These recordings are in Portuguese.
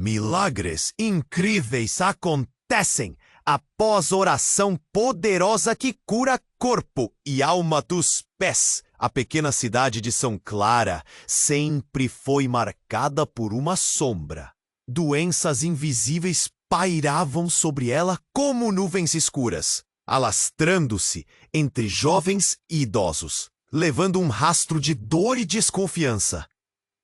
Milagres incríveis acontecem após oração poderosa que cura corpo e alma dos pés. A pequena cidade de São Clara sempre foi marcada por uma sombra. Doenças invisíveis pairavam sobre ela como nuvens escuras, alastrando-se entre jovens e idosos, levando um rastro de dor e desconfiança.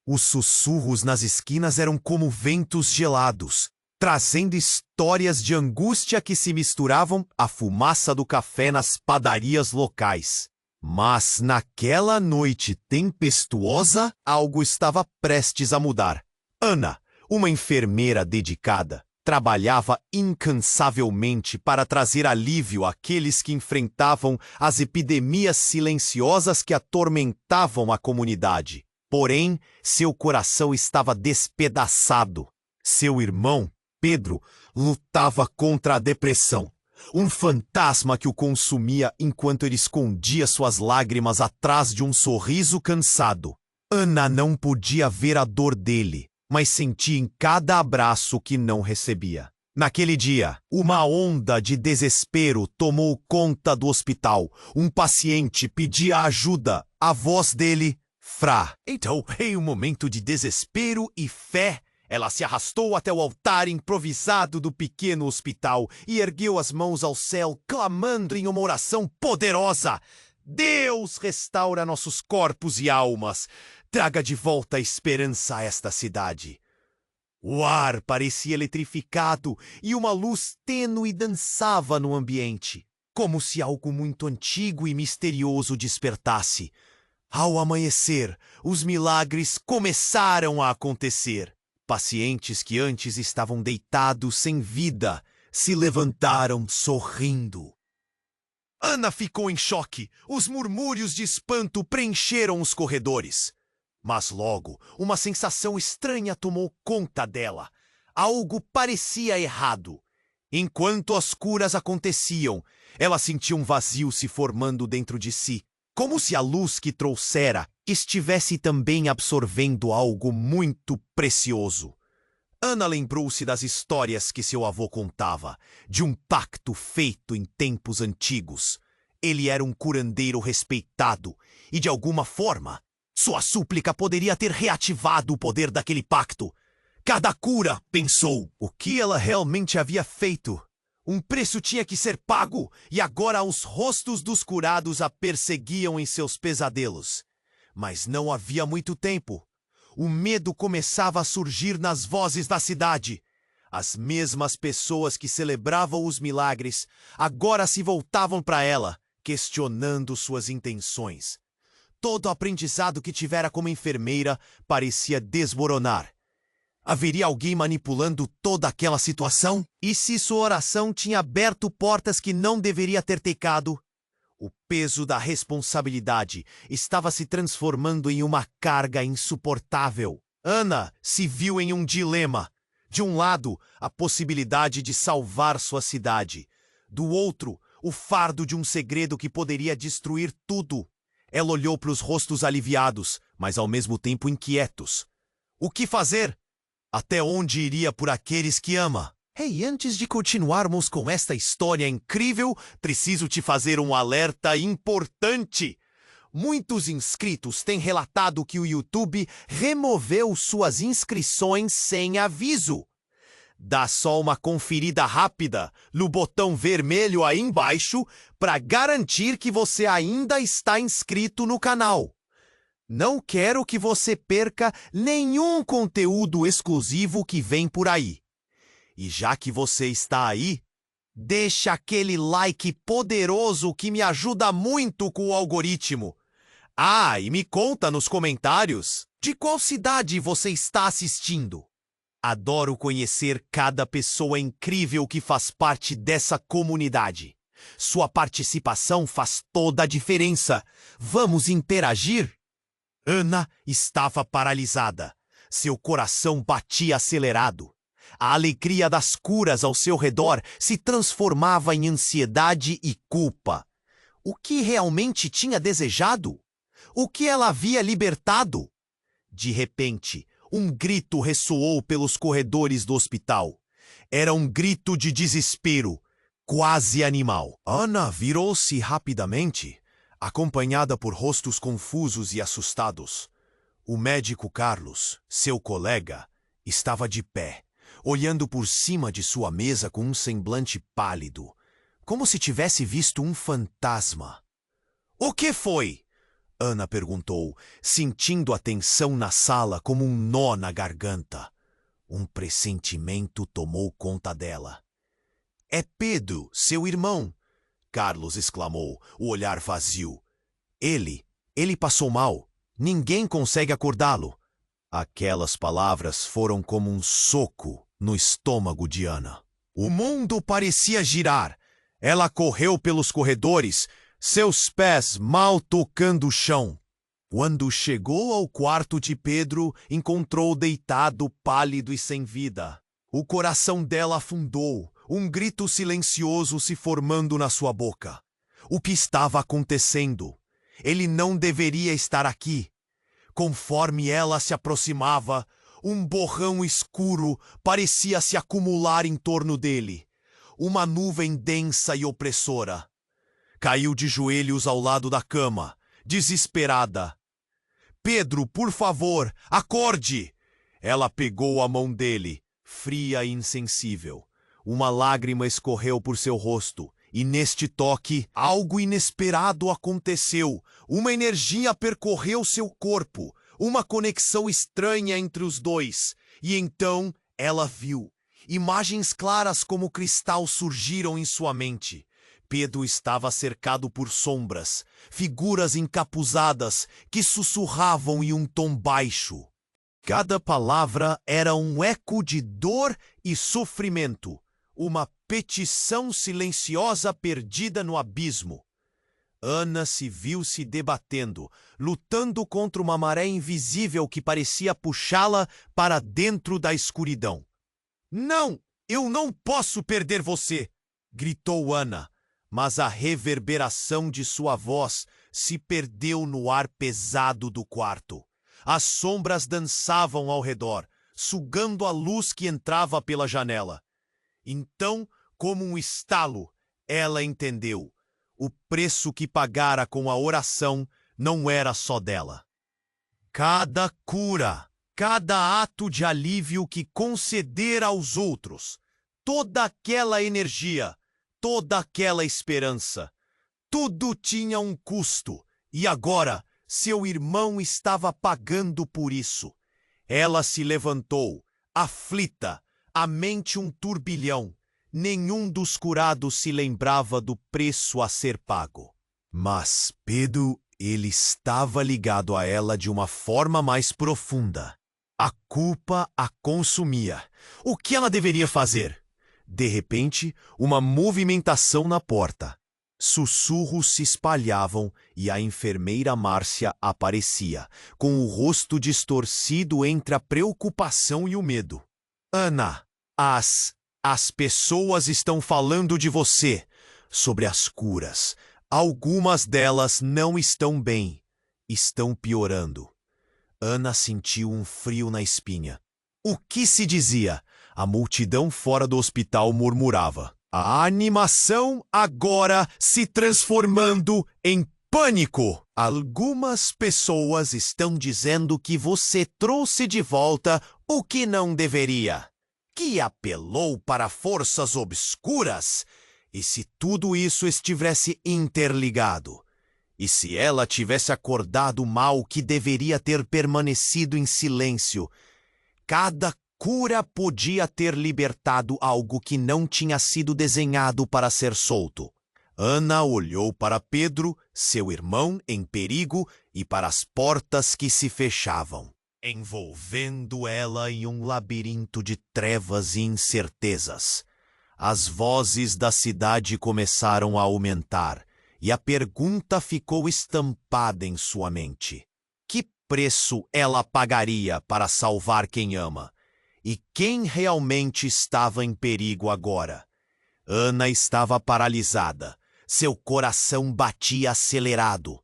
Os sussurros nas esquinas eram como ventos gelados, trazendo histórias de angústia que se misturavam à fumaça do café nas padarias locais. Mas naquela noite tempestuosa, algo estava prestes a mudar. Ana, uma enfermeira dedicada, trabalhava incansavelmente para trazer alívio àqueles que enfrentavam as epidemias silenciosas que atormentavam a comunidade. Porém, seu coração estava despedaçado. Seu irmão, Pedro, lutava contra a depressão. Um fantasma que o consumia enquanto ele escondia suas lágrimas atrás de um sorriso cansado. Ana não podia ver a dor dele, mas sentia em cada abraço que não recebia. Naquele dia, uma onda de desespero tomou conta do hospital. Um paciente pedia ajuda. A voz dele, Frá. Então, em um momento de desespero e fé, ela se arrastou até o altar improvisado do pequeno hospital e ergueu as mãos ao céu, clamando em uma oração poderosa. Deus, restaura nossos corpos e almas. Traga de volta a esperança a esta cidade. O ar parecia eletrificado e uma luz tênue dançava no ambiente, como se algo muito antigo e misterioso despertasse. Ao amanhecer, os milagres começaram a acontecer. Pacientes que antes estavam deitados sem vida se levantaram sorrindo. Ana ficou em choque. Os murmúrios de espanto preencheram os corredores. Mas logo, uma sensação estranha tomou conta dela. Algo parecia errado. Enquanto as curas aconteciam, ela sentia um vazio se formando dentro de si, como se a luz que trouxera estivesse também absorvendo algo muito precioso. Ana lembrou-se das histórias que seu avô contava, de um pacto feito em tempos antigos. Ele era um curandeiro respeitado e, de alguma forma, sua súplica poderia ter reativado o poder daquele pacto. Cada cura, pensou, o que ela realmente havia feito. Um preço tinha que ser pago, e agora os rostos dos curados a perseguiam em seus pesadelos. Mas não havia muito tempo. O medo começava a surgir nas vozes da cidade. As mesmas pessoas que celebravam os milagres agora se voltavam para ela, questionando suas intenções. Todo o aprendizado que tivera como enfermeira parecia desmoronar. Haveria alguém manipulando toda aquela situação? E se sua oração tinha aberto portas que não deveria ter tecado? O peso da responsabilidade estava se transformando em uma carga insuportável. Ana se viu em um dilema. De um lado, a possibilidade de salvar sua cidade. Do outro, o fardo de um segredo que poderia destruir tudo. Ela olhou para os rostos aliviados, mas ao mesmo tempo inquietos. O que fazer? Até onde iria por aqueles que ama? Hey, antes de continuarmos com esta história incrível, preciso te fazer um alerta importante. Muitos inscritos têm relatado que o YouTube removeu suas inscrições sem aviso. Dá só uma conferida rápida no botão vermelho aí embaixo para garantir que você ainda está inscrito no canal. Não quero que você perca nenhum conteúdo exclusivo que vem por aí. E já que você está aí, deixa aquele like poderoso que me ajuda muito com o algoritmo. Ah, e me conta nos comentários de qual cidade você está assistindo. Adoro conhecer cada pessoa incrível que faz parte dessa comunidade. Sua participação faz toda a diferença. Vamos interagir? Ana estava paralisada. Seu coração batia acelerado. A alegria das curas ao seu redor se transformava em ansiedade e culpa. O que realmente tinha desejado? O que ela havia libertado? De repente, Um grito ressoou pelos corredores do hospital. Era um grito de desespero, quase animal. Ana virou-se rapidamente, acompanhada por rostos confusos e assustados. O médico Carlos, seu colega, estava de pé, olhando por cima de sua mesa com um semblante pálido, como se tivesse visto um fantasma. "O que foi?" Ana perguntou, sentindo a tensão na sala como um nó na garganta. Um pressentimento tomou conta dela. "É Pedro, seu irmão!" Carlos exclamou, o olhar vazio. Ele passou mal. Ninguém consegue acordá-lo." Aquelas palavras foram como um soco no estômago de Ana. O mundo parecia girar. Ela correu pelos corredores, seus pés mal tocando o chão. Quando chegou ao quarto de Pedro, encontrou deitado, pálido e sem vida. O coração dela afundou, um grito silencioso se formando na sua boca. O que estava acontecendo? Ele não deveria estar aqui. Conforme ela se aproximava, um borrão escuro parecia se acumular em torno dele. Uma nuvem densa e opressora. Caiu de joelhos ao lado da cama, desesperada. "Pedro, por favor, acorde!" Ela pegou a mão dele, fria e insensível. Uma lágrima escorreu por seu rosto, e neste toque, algo inesperado aconteceu. Uma energia percorreu seu corpo, uma conexão estranha entre os dois. E então ela viu. Imagens claras como cristal surgiram em sua mente. Pedro estava cercado por sombras, figuras encapuzadas que sussurravam em um tom baixo. Cada palavra era um eco de dor e sofrimento, uma petição silenciosa perdida no abismo. Ana se viu se debatendo, lutando contra uma maré invisível que parecia puxá-la para dentro da escuridão. "Não, eu não posso perder você!" gritou Ana. Mas a reverberação de sua voz se perdeu no ar pesado do quarto. As sombras dançavam ao redor, sugando a luz que entrava pela janela. Então, como um estalo, ela entendeu. O preço que pagara com a oração não era só dela. Cada cura, cada ato de alívio que concedera aos outros, toda aquela energia, toda aquela esperança. Tudo tinha um custo, e agora seu irmão estava pagando por isso. Ela se levantou, aflita, a mente um turbilhão. Nenhum dos curados se lembrava do preço a ser pago. Mas Pedro, ele estava ligado a ela de uma forma mais profunda. A culpa a consumia. O que ela deveria fazer? De repente, uma movimentação na porta. Sussurros se espalhavam e a enfermeira Márcia aparecia, com o rosto distorcido entre a preocupação e o medo. "Ana, as pessoas estão falando de você, sobre as curas. Algumas delas não estão bem, estão piorando." Ana sentiu um frio na espinha. O que se dizia? A multidão fora do hospital murmurava. A animação agora se transformando em pânico. Algumas pessoas estão dizendo que você trouxe de volta o que não deveria, que apelou para forças obscuras. E se tudo isso estivesse interligado? E se ela tivesse acordado mal que deveria ter permanecido em silêncio? Cada cura podia ter libertado algo que não tinha sido desenhado para ser solto. Ana olhou para Pedro, seu irmão em perigo, e para as portas que se fechavam, envolvendo ela em um labirinto de trevas e incertezas. As vozes da cidade começaram a aumentar, e a pergunta ficou estampada em sua mente. Que preço ela pagaria para salvar quem ama? E quem realmente estava em perigo agora? Ana estava paralisada. Seu coração batia acelerado.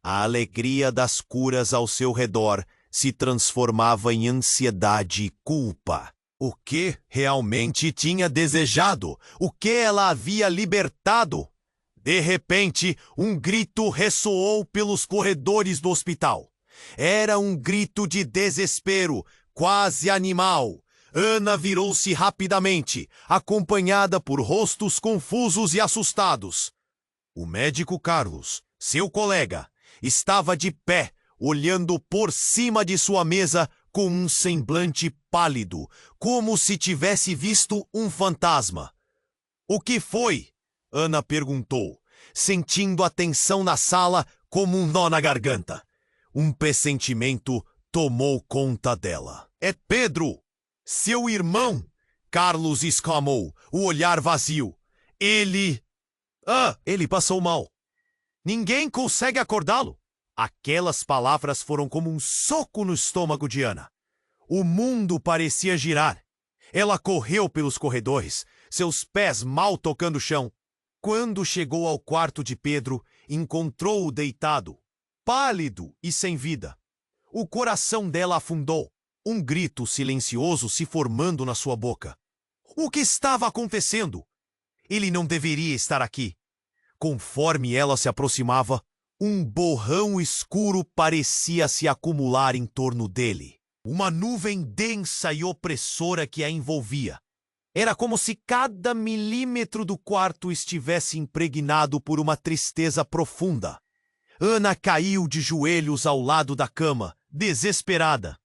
A alegria das curas ao seu redor se transformava em ansiedade e culpa. O que realmente tinha desejado? O que ela havia libertado? De repente, um grito ressoou pelos corredores do hospital. Era um grito de desespero, quase animal. Ana virou-se rapidamente, acompanhada por rostos confusos e assustados. O médico Carlos, seu colega, estava de pé, olhando por cima de sua mesa com um semblante pálido, como se tivesse visto um fantasma. "O que foi?" Ana perguntou, sentindo a tensão na sala como um nó na garganta. Um pressentimento tomou conta dela. "É Pedro, seu irmão!" Carlos exclamou, o olhar vazio. Ele passou mal. Ninguém consegue acordá-lo." Aquelas palavras foram como um soco no estômago de Ana. O mundo parecia girar. Ela correu pelos corredores, seus pés mal tocando o chão. Quando chegou ao quarto de Pedro, encontrou-o deitado, pálido e sem vida. O coração dela afundou, um grito silencioso se formando na sua boca. O que estava acontecendo? Ele não deveria estar aqui. Conforme ela se aproximava, um borrão escuro parecia se acumular em torno dele. Uma nuvem densa e opressora que a envolvia. Era como se cada milímetro do quarto estivesse impregnado por uma tristeza profunda. Ana caiu de joelhos ao lado da cama, desesperada.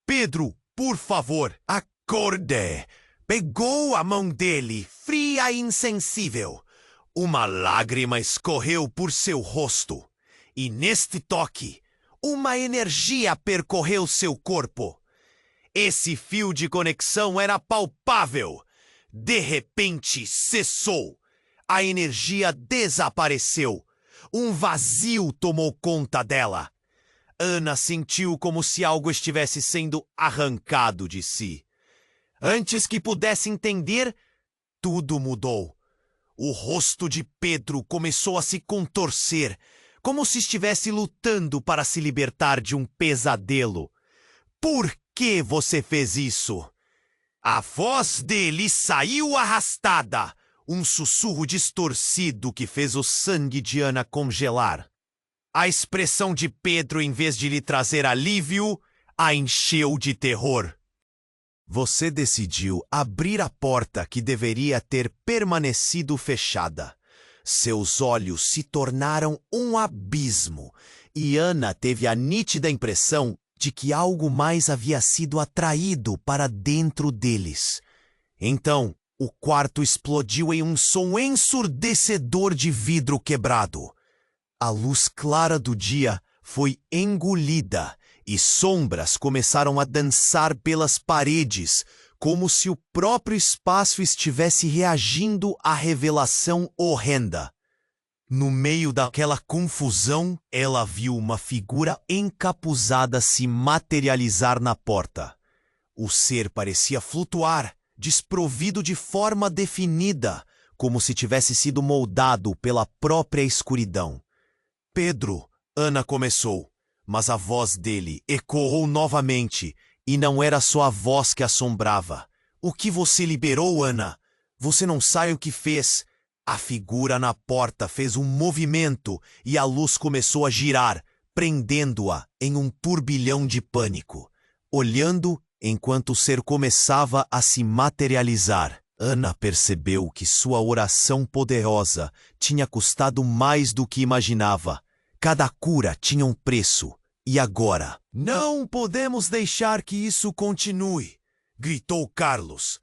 "Pedro, por favor, acorde!" Pegou a mão dele, fria e insensível. Uma lágrima escorreu por seu rosto. E neste toque, uma energia percorreu seu corpo. Esse fio de conexão era palpável. De repente, cessou. A energia desapareceu. Um vazio tomou conta dela. Ana sentiu como se algo estivesse sendo arrancado de si. Antes que pudesse entender, tudo mudou. O rosto de Pedro começou a se contorcer, como se estivesse lutando para se libertar de um pesadelo. "Por que você fez isso?" A voz dele saiu arrastada, um sussurro distorcido que fez o sangue de Ana congelar. A expressão de Pedro, em vez de lhe trazer alívio, a encheu de terror. "Você decidiu abrir a porta que deveria ter permanecido fechada. Seus olhos se tornaram um abismo, e Ana teve a nítida impressão de que algo mais havia sido atraído para dentro deles. Então, o quarto explodiu em um som ensurdecedor de vidro quebrado. A luz clara do dia foi engolida e sombras começaram a dançar pelas paredes, como se o próprio espaço estivesse reagindo à revelação horrenda. No meio daquela confusão, ela viu uma figura encapuzada se materializar na porta. O ser parecia flutuar, desprovido de forma definida, como se tivesse sido moldado pela própria escuridão. "Pedro", Ana começou, mas a voz dele ecoou novamente, e não era só a voz que assombrava. "O que você liberou, Ana? Você não sabe o que fez." A figura na porta fez um movimento e a luz começou a girar, prendendo-a em um turbilhão de pânico. Olhando enquanto o ser começava a se materializar, Ana percebeu que sua oração poderosa tinha custado mais do que imaginava. Cada cura tinha um preço. E agora? "Não podemos deixar que isso continue", gritou Carlos,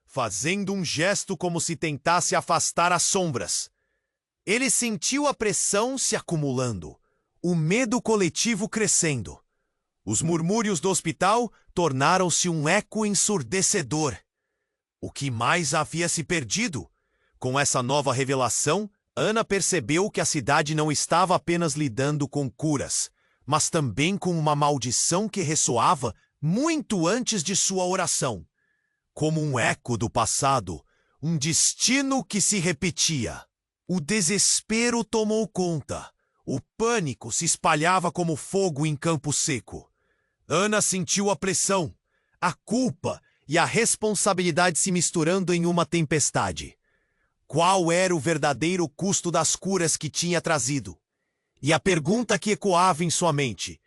fazendo um gesto como se tentasse afastar as sombras. Ele sentiu a pressão se acumulando, o medo coletivo crescendo. Os murmúrios do hospital tornaram-se um eco ensurdecedor. O que mais havia se perdido? Com essa nova revelação, Ana percebeu que a cidade não estava apenas lidando com curas, mas também com uma maldição que ressoava muito antes de sua oração. Como um eco do passado, um destino que se repetia. O desespero tomou conta. O pânico se espalhava como fogo em campo seco. Ana sentiu a pressão, a culpa e a responsabilidade se misturando em uma tempestade. Qual era o verdadeiro custo das curas que tinha trazido? E a pergunta que ecoava em sua mente: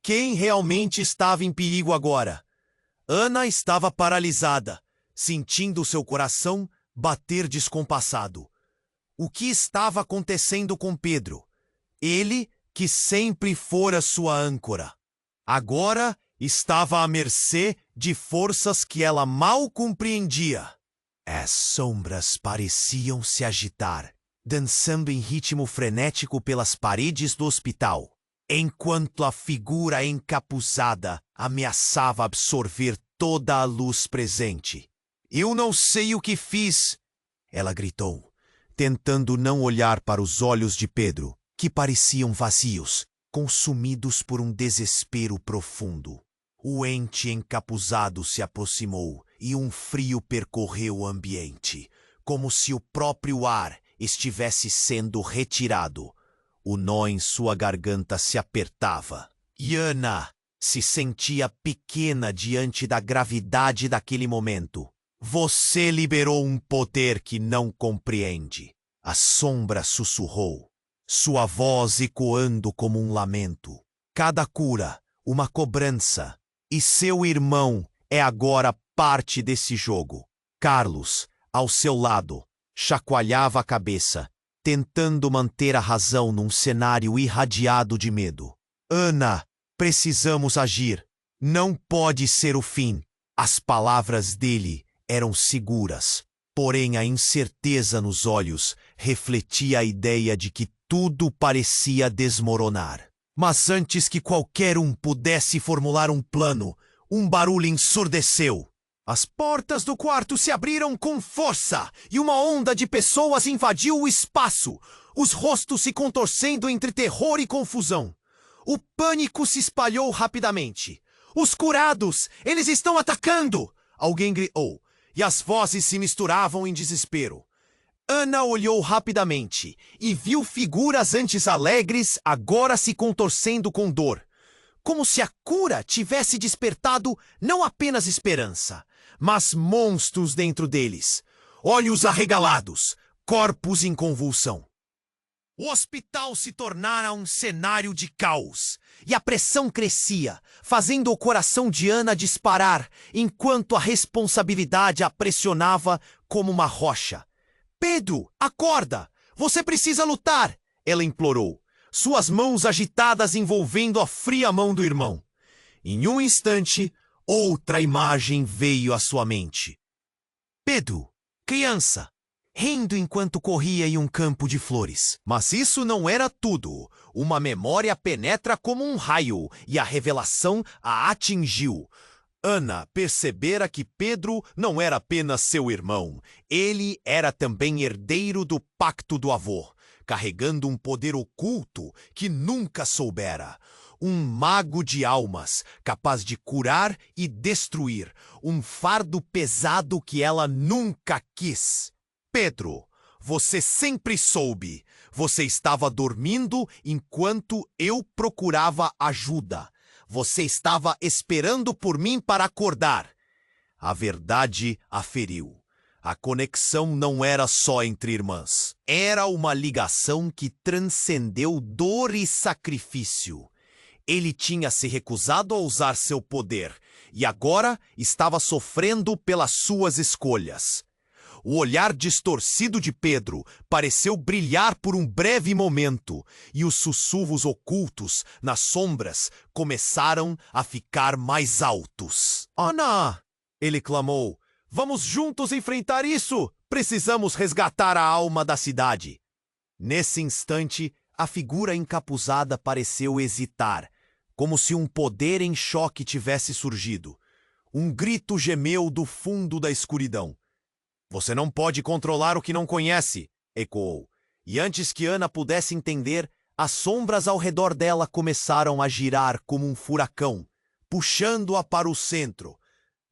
quem realmente estava em perigo agora? Ana estava paralisada, sentindo seu coração bater descompassado. O que estava acontecendo com Pedro? Ele, que sempre fora sua âncora, agora estava à mercê de forças que ela mal compreendia. As sombras pareciam se agitar, dançando em ritmo frenético pelas paredes do hospital, enquanto a figura encapuzada ameaçava absorver toda a luz presente. Eu não sei o que fiz, ela gritou, tentando não olhar para os olhos de Pedro, que pareciam vazios, consumidos por um desespero profundo. O ente encapuzado se aproximou e um frio percorreu o ambiente, como se o próprio ar estivesse sendo retirado. O nó em sua garganta se apertava. E Ana se sentia pequena diante da gravidade daquele momento. Você liberou um poder que não compreende. A sombra sussurrou, sua voz ecoando como um lamento. Cada cura, uma cobrança. E seu irmão é agora parte desse jogo. Carlos, ao seu lado, chacoalhava a cabeça, tentando manter a razão num cenário irradiado de medo. Ana, precisamos agir. Não pode ser o fim. As palavras dele eram seguras, porém a incerteza nos olhos refletia a ideia de que tudo parecia desmoronar. Mas antes que qualquer um pudesse formular um plano, um barulho ensurdeceu. As portas do quarto se abriram com força e uma onda de pessoas invadiu o espaço, os rostos se contorcendo entre terror e confusão. O pânico se espalhou rapidamente. Os curados, eles estão atacando! Alguém gritou, e as vozes se misturavam em desespero. Ana olhou rapidamente e viu figuras antes alegres agora se contorcendo com dor, como se a cura tivesse despertado não apenas esperança, mas monstros dentro deles, olhos arregalados, corpos em convulsão. O hospital se tornara um cenário de caos, e a pressão crescia, fazendo o coração de Ana disparar, enquanto a responsabilidade a pressionava como uma rocha. Pedro, acorda! Você precisa lutar! Ela implorou, suas mãos agitadas envolvendo a fria mão do irmão. Em um instante, outra imagem veio à sua mente. Pedro, criança, rindo enquanto corria em um campo de flores. Mas isso não era tudo. Uma memória penetra como um raio e a revelação a atingiu. Ana percebera que Pedro não era apenas seu irmão. Ele era também herdeiro do pacto do avô, carregando um poder oculto que nunca soubera. Um mago de almas, capaz de curar e destruir. Um fardo pesado que ela nunca quis. Pedro, você sempre soube. Você estava dormindo enquanto eu procurava ajuda. Você estava esperando por mim para acordar. A verdade a feriu. A conexão não era só entre irmãs. Era uma ligação que transcendeu dor e sacrifício. Ele tinha se recusado a usar seu poder e agora estava sofrendo pelas suas escolhas. O olhar distorcido de Pedro pareceu brilhar por um breve momento, e os sussurros ocultos nas sombras começaram a ficar mais altos. Ana! Ele clamou. Vamos juntos enfrentar isso! Precisamos resgatar a alma da cidade. Nesse instante, a figura encapuzada pareceu hesitar, como se um poder em choque tivesse surgido. Um grito gemeu do fundo da escuridão. Você não pode controlar o que não conhece, ecoou. E antes que Ana pudesse entender, as sombras ao redor dela começaram a girar como um furacão, puxando-a para o centro.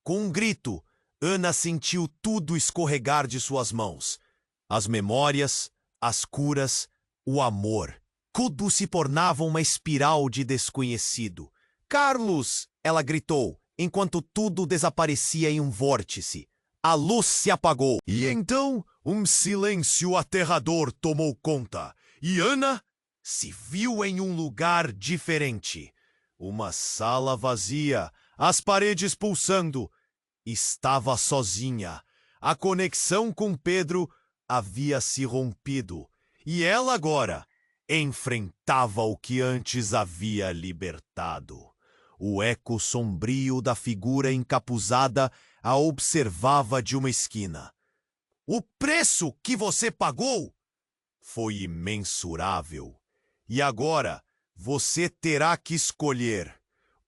Com um grito, Ana sentiu tudo escorregar de suas mãos. As memórias, as curas, o amor. Tudo se tornava uma espiral de desconhecido. Carlos! Ela gritou, enquanto tudo desaparecia em um vórtice. A luz se apagou. E então, um silêncio aterrador tomou conta. E Ana se viu em um lugar diferente. Uma sala vazia, as paredes pulsando. Estava sozinha. A conexão com Pedro havia se rompido. E ela agora enfrentava o que antes havia libertado. O eco sombrio da figura encapuzada a observava de uma esquina. O preço que você pagou foi imensurável. E agora você terá que escolher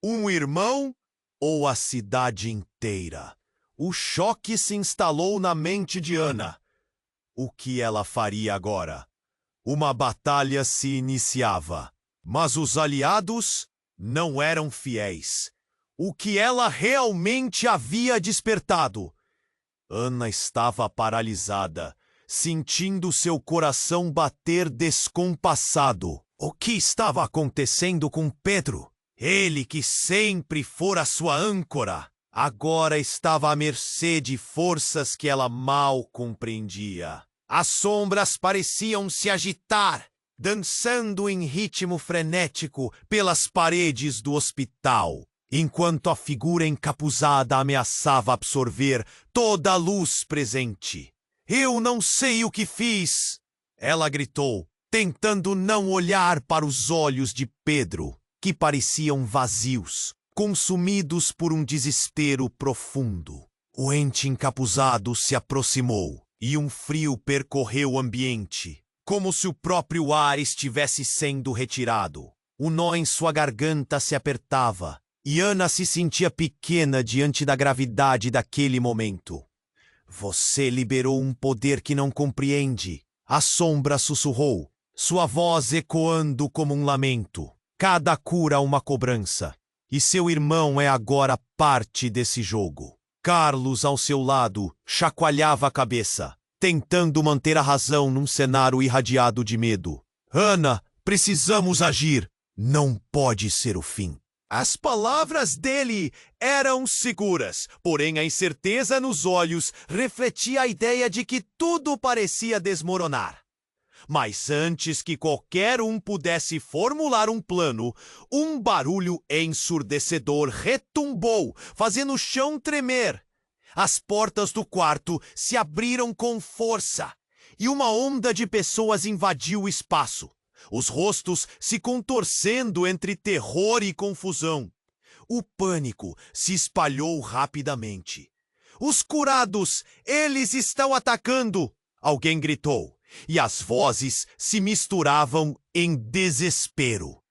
um irmão ou a cidade inteira. O choque se instalou na mente de Ana. O que ela faria agora? Uma batalha se iniciava, mas os aliados não eram fiéis. O que ela realmente havia despertado? Ana estava paralisada, sentindo seu coração bater descompassado. O que estava acontecendo com Pedro? Ele que sempre fora sua âncora, agora estava à mercê de forças que ela mal compreendia. As sombras pareciam se agitar, dançando em ritmo frenético pelas paredes do hospital, enquanto a figura encapuzada ameaçava absorver toda a luz presente. Eu não sei o que fiz, ela gritou, tentando não olhar para os olhos de Pedro, que pareciam vazios, consumidos por um desespero profundo. O ente encapuzado se aproximou e um frio percorreu o ambiente, como se o próprio ar estivesse sendo retirado. O nó em sua garganta se apertava e Ana se sentia pequena diante da gravidade daquele momento. Você liberou um poder que não compreende. A sombra sussurrou, sua voz ecoando como um lamento. Cada cura uma cobrança, e seu irmão é agora parte desse jogo. Carlos, ao seu lado, chacoalhava a cabeça, tentando manter a razão num cenário irradiado de medo. Ana, precisamos agir. Não pode ser o fim. As palavras dele eram seguras, porém a incerteza nos olhos refletia a ideia de que tudo parecia desmoronar. Mas antes que qualquer um pudesse formular um plano, um barulho ensurdecedor retumbou, fazendo o chão tremer. As portas do quarto se abriram com força, e uma onda de pessoas invadiu o espaço, os rostos se contorcendo entre terror e confusão. O pânico se espalhou rapidamente. Os curados, eles estão atacando! Alguém gritou. E as vozes se misturavam em desespero.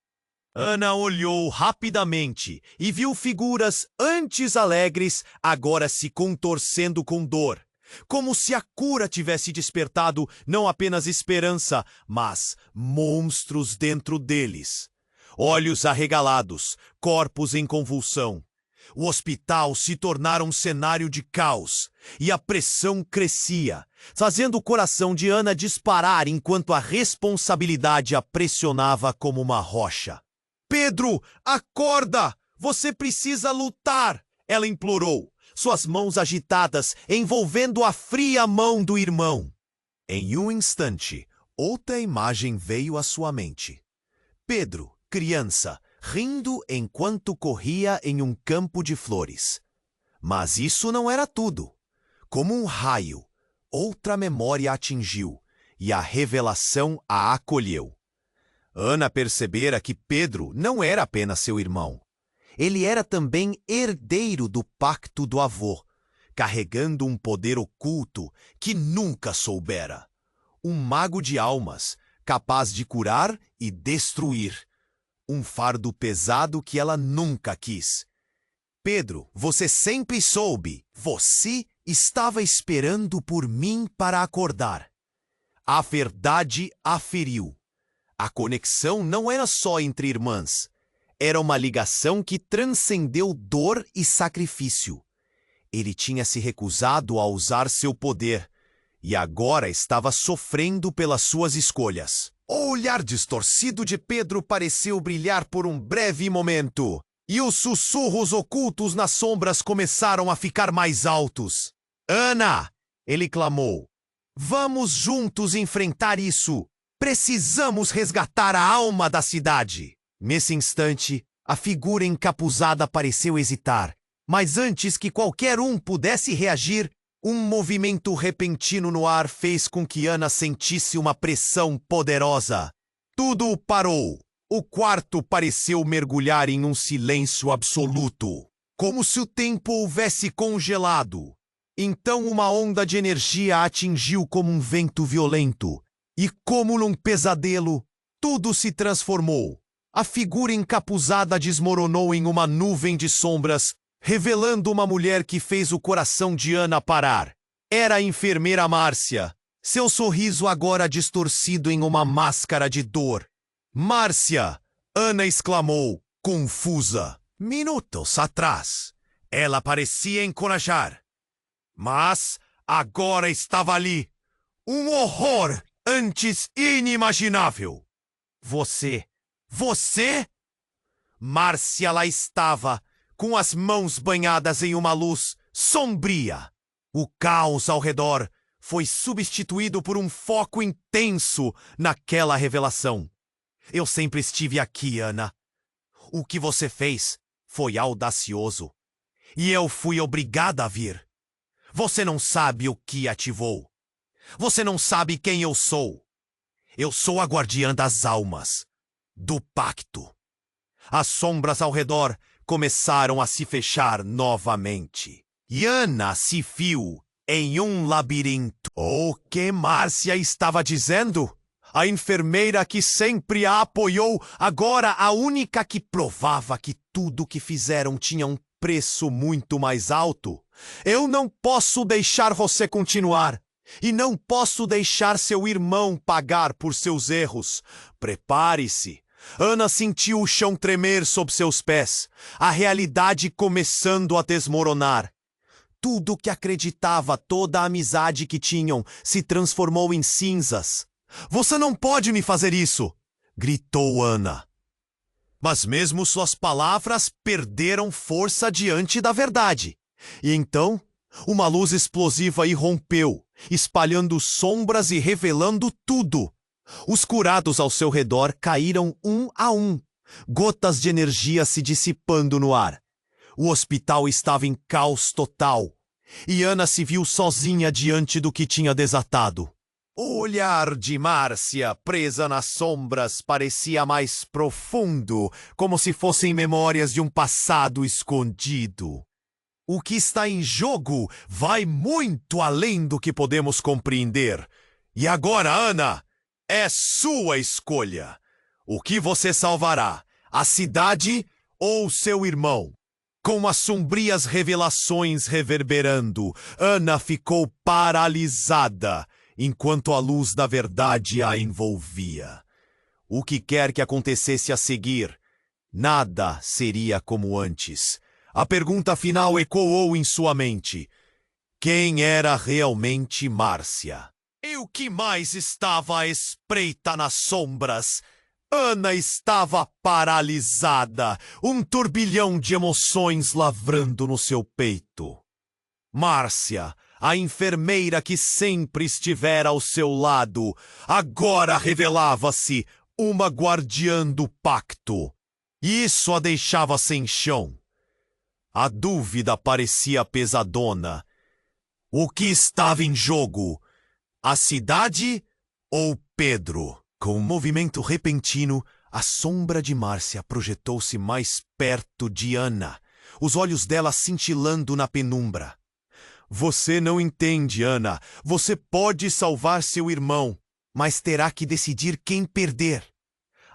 Ana olhou rapidamente e viu figuras antes alegres agora se contorcendo com dor, como se a cura tivesse despertado não apenas esperança, mas monstros dentro deles. Olhos arregalados, corpos em convulsão. O hospital se tornara um cenário de caos, e a pressão crescia, fazendo o coração de Ana disparar enquanto a responsabilidade a pressionava como uma rocha. Pedro, acorda! Você precisa lutar! Ela implorou, suas mãos agitadas envolvendo a fria mão do irmão. Em um instante, outra imagem veio à sua mente. Pedro, criança, rindo enquanto corria em um campo de flores. Mas isso não era tudo. Como um raio, outra memória a atingiu, e a revelação a acolheu. Ana percebera que Pedro não era apenas seu irmão. Ele era também herdeiro do pacto do avô, carregando um poder oculto que nunca soubera. Um mago de almas, capaz de curar e destruir. Um fardo pesado que ela nunca quis. Pedro, você sempre soube. Você estava esperando por mim para acordar. A verdade a feriu. A conexão não era só entre irmãs. Era uma ligação que transcendeu dor e sacrifício. Ele tinha se recusado a usar seu poder e agora estava sofrendo pelas suas escolhas. O olhar distorcido de Pedro pareceu brilhar por um breve momento. E os sussurros ocultos nas sombras começaram a ficar mais altos. Ana! Ele clamou. Vamos juntos enfrentar isso. Precisamos resgatar a alma da cidade. Nesse instante, a figura encapuzada pareceu hesitar. Mas antes que qualquer um pudesse reagir, um movimento repentino no ar fez com que Ana sentisse uma pressão poderosa. Tudo parou. O quarto pareceu mergulhar em um silêncio absoluto, como se o tempo houvesse congelado. Então uma onda de energia a atingiu como um vento violento, e como num pesadelo, tudo se transformou. A figura encapuzada desmoronou em uma nuvem de sombras, revelando uma mulher que fez o coração de Ana parar. Era a enfermeira Márcia, seu sorriso agora distorcido em uma máscara de dor. Márcia! Ana exclamou, confusa. Minutos atrás, ela parecia encorajar. Mas agora estava ali. Um horror antes inimaginável. Você? Márcia lá estava, com as mãos banhadas em uma luz sombria. O caos ao redor foi substituído por um foco intenso naquela revelação. Eu sempre estive aqui, Ana. O que você fez foi audacioso. E eu fui obrigada a vir. Você não sabe o que ativou. Você não sabe quem eu sou. Eu sou a guardiã das almas, do pacto. As sombras ao redor começaram a se fechar novamente. E Ana se viu em um labirinto. O que Márcia estava dizendo? A enfermeira que sempre a apoiou, agora a única que provava que tudo que fizeram tinha um preço muito mais alto. Eu não posso deixar você continuar. E não posso deixar seu irmão pagar por seus erros. Prepare-se. Ana sentiu o chão tremer sob seus pés, a realidade começando a desmoronar. Tudo que acreditava, toda a amizade que tinham, se transformou em cinzas. Você não pode me fazer isso! Gritou Ana. Mas mesmo suas palavras perderam força diante da verdade. E então, uma luz explosiva irrompeu, espalhando sombras e revelando tudo. Os curados ao seu redor caíram um a um, gotas de energia se dissipando no ar. O hospital estava em caos total, e Ana se viu sozinha diante do que tinha desatado. O olhar de Márcia, presa nas sombras, parecia mais profundo, como se fossem memórias de um passado escondido. O que está em jogo vai muito além do que podemos compreender. E agora, Ana, é sua escolha. O que você salvará? A cidade ou seu irmão? Com as sombrias revelações reverberando, Ana ficou paralisada, enquanto a luz da verdade a envolvia. O que quer que acontecesse a seguir, nada seria como antes. A pergunta final ecoou em sua mente. Quem era realmente Márcia? E o que mais estava à espreita nas sombras? Ana estava paralisada, um turbilhão de emoções lavrando no seu peito. Márcia, a enfermeira que sempre estivera ao seu lado, agora revelava-se uma guardiã do pacto. E isso a deixava sem chão. A dúvida parecia pesadona. O que estava em jogo? A cidade ou Pedro? Com um movimento repentino, a sombra de Márcia projetou-se mais perto de Ana, os olhos dela cintilando na penumbra. Você não entende, Ana. Você pode salvar seu irmão, mas terá que decidir quem perder.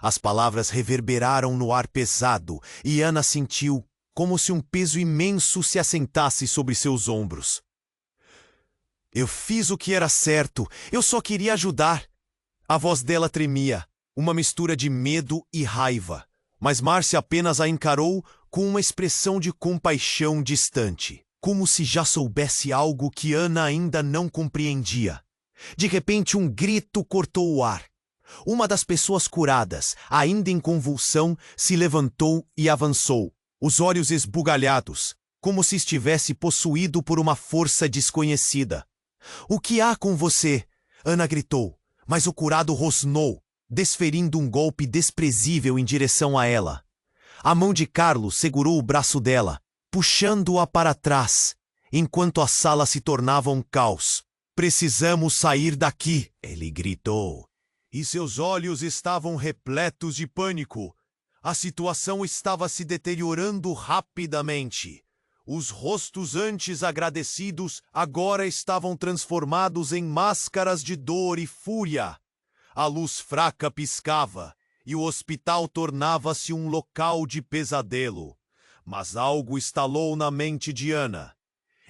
As palavras reverberaram no ar pesado e Ana sentiu como se um peso imenso se assentasse sobre seus ombros. Eu fiz o que era certo. Eu só queria ajudar. A voz dela tremia, uma mistura de medo e raiva. Mas Márcia apenas a encarou com uma expressão de compaixão distante, como se já soubesse algo que Ana ainda não compreendia. De repente, um grito cortou o ar. Uma das pessoas curadas, ainda em convulsão, se levantou e avançou. os olhos esbugalhados, como se estivesse possuído por uma força desconhecida. "O que há com você?" Ana gritou, mas o curado rosnou, desferindo um golpe desprezível em direção a ela. A mão de Carlos segurou o braço dela, puxando-a para trás, enquanto a sala se tornava um caos. "Precisamos sair daqui!" ele gritou. E seus olhos estavam repletos de pânico. A situação estava se deteriorando rapidamente. Os rostos antes agradecidos agora estavam transformados em máscaras de dor e fúria. A luz fraca piscava, e o hospital tornava-se um local de pesadelo. Mas algo estalou na mente de Ana.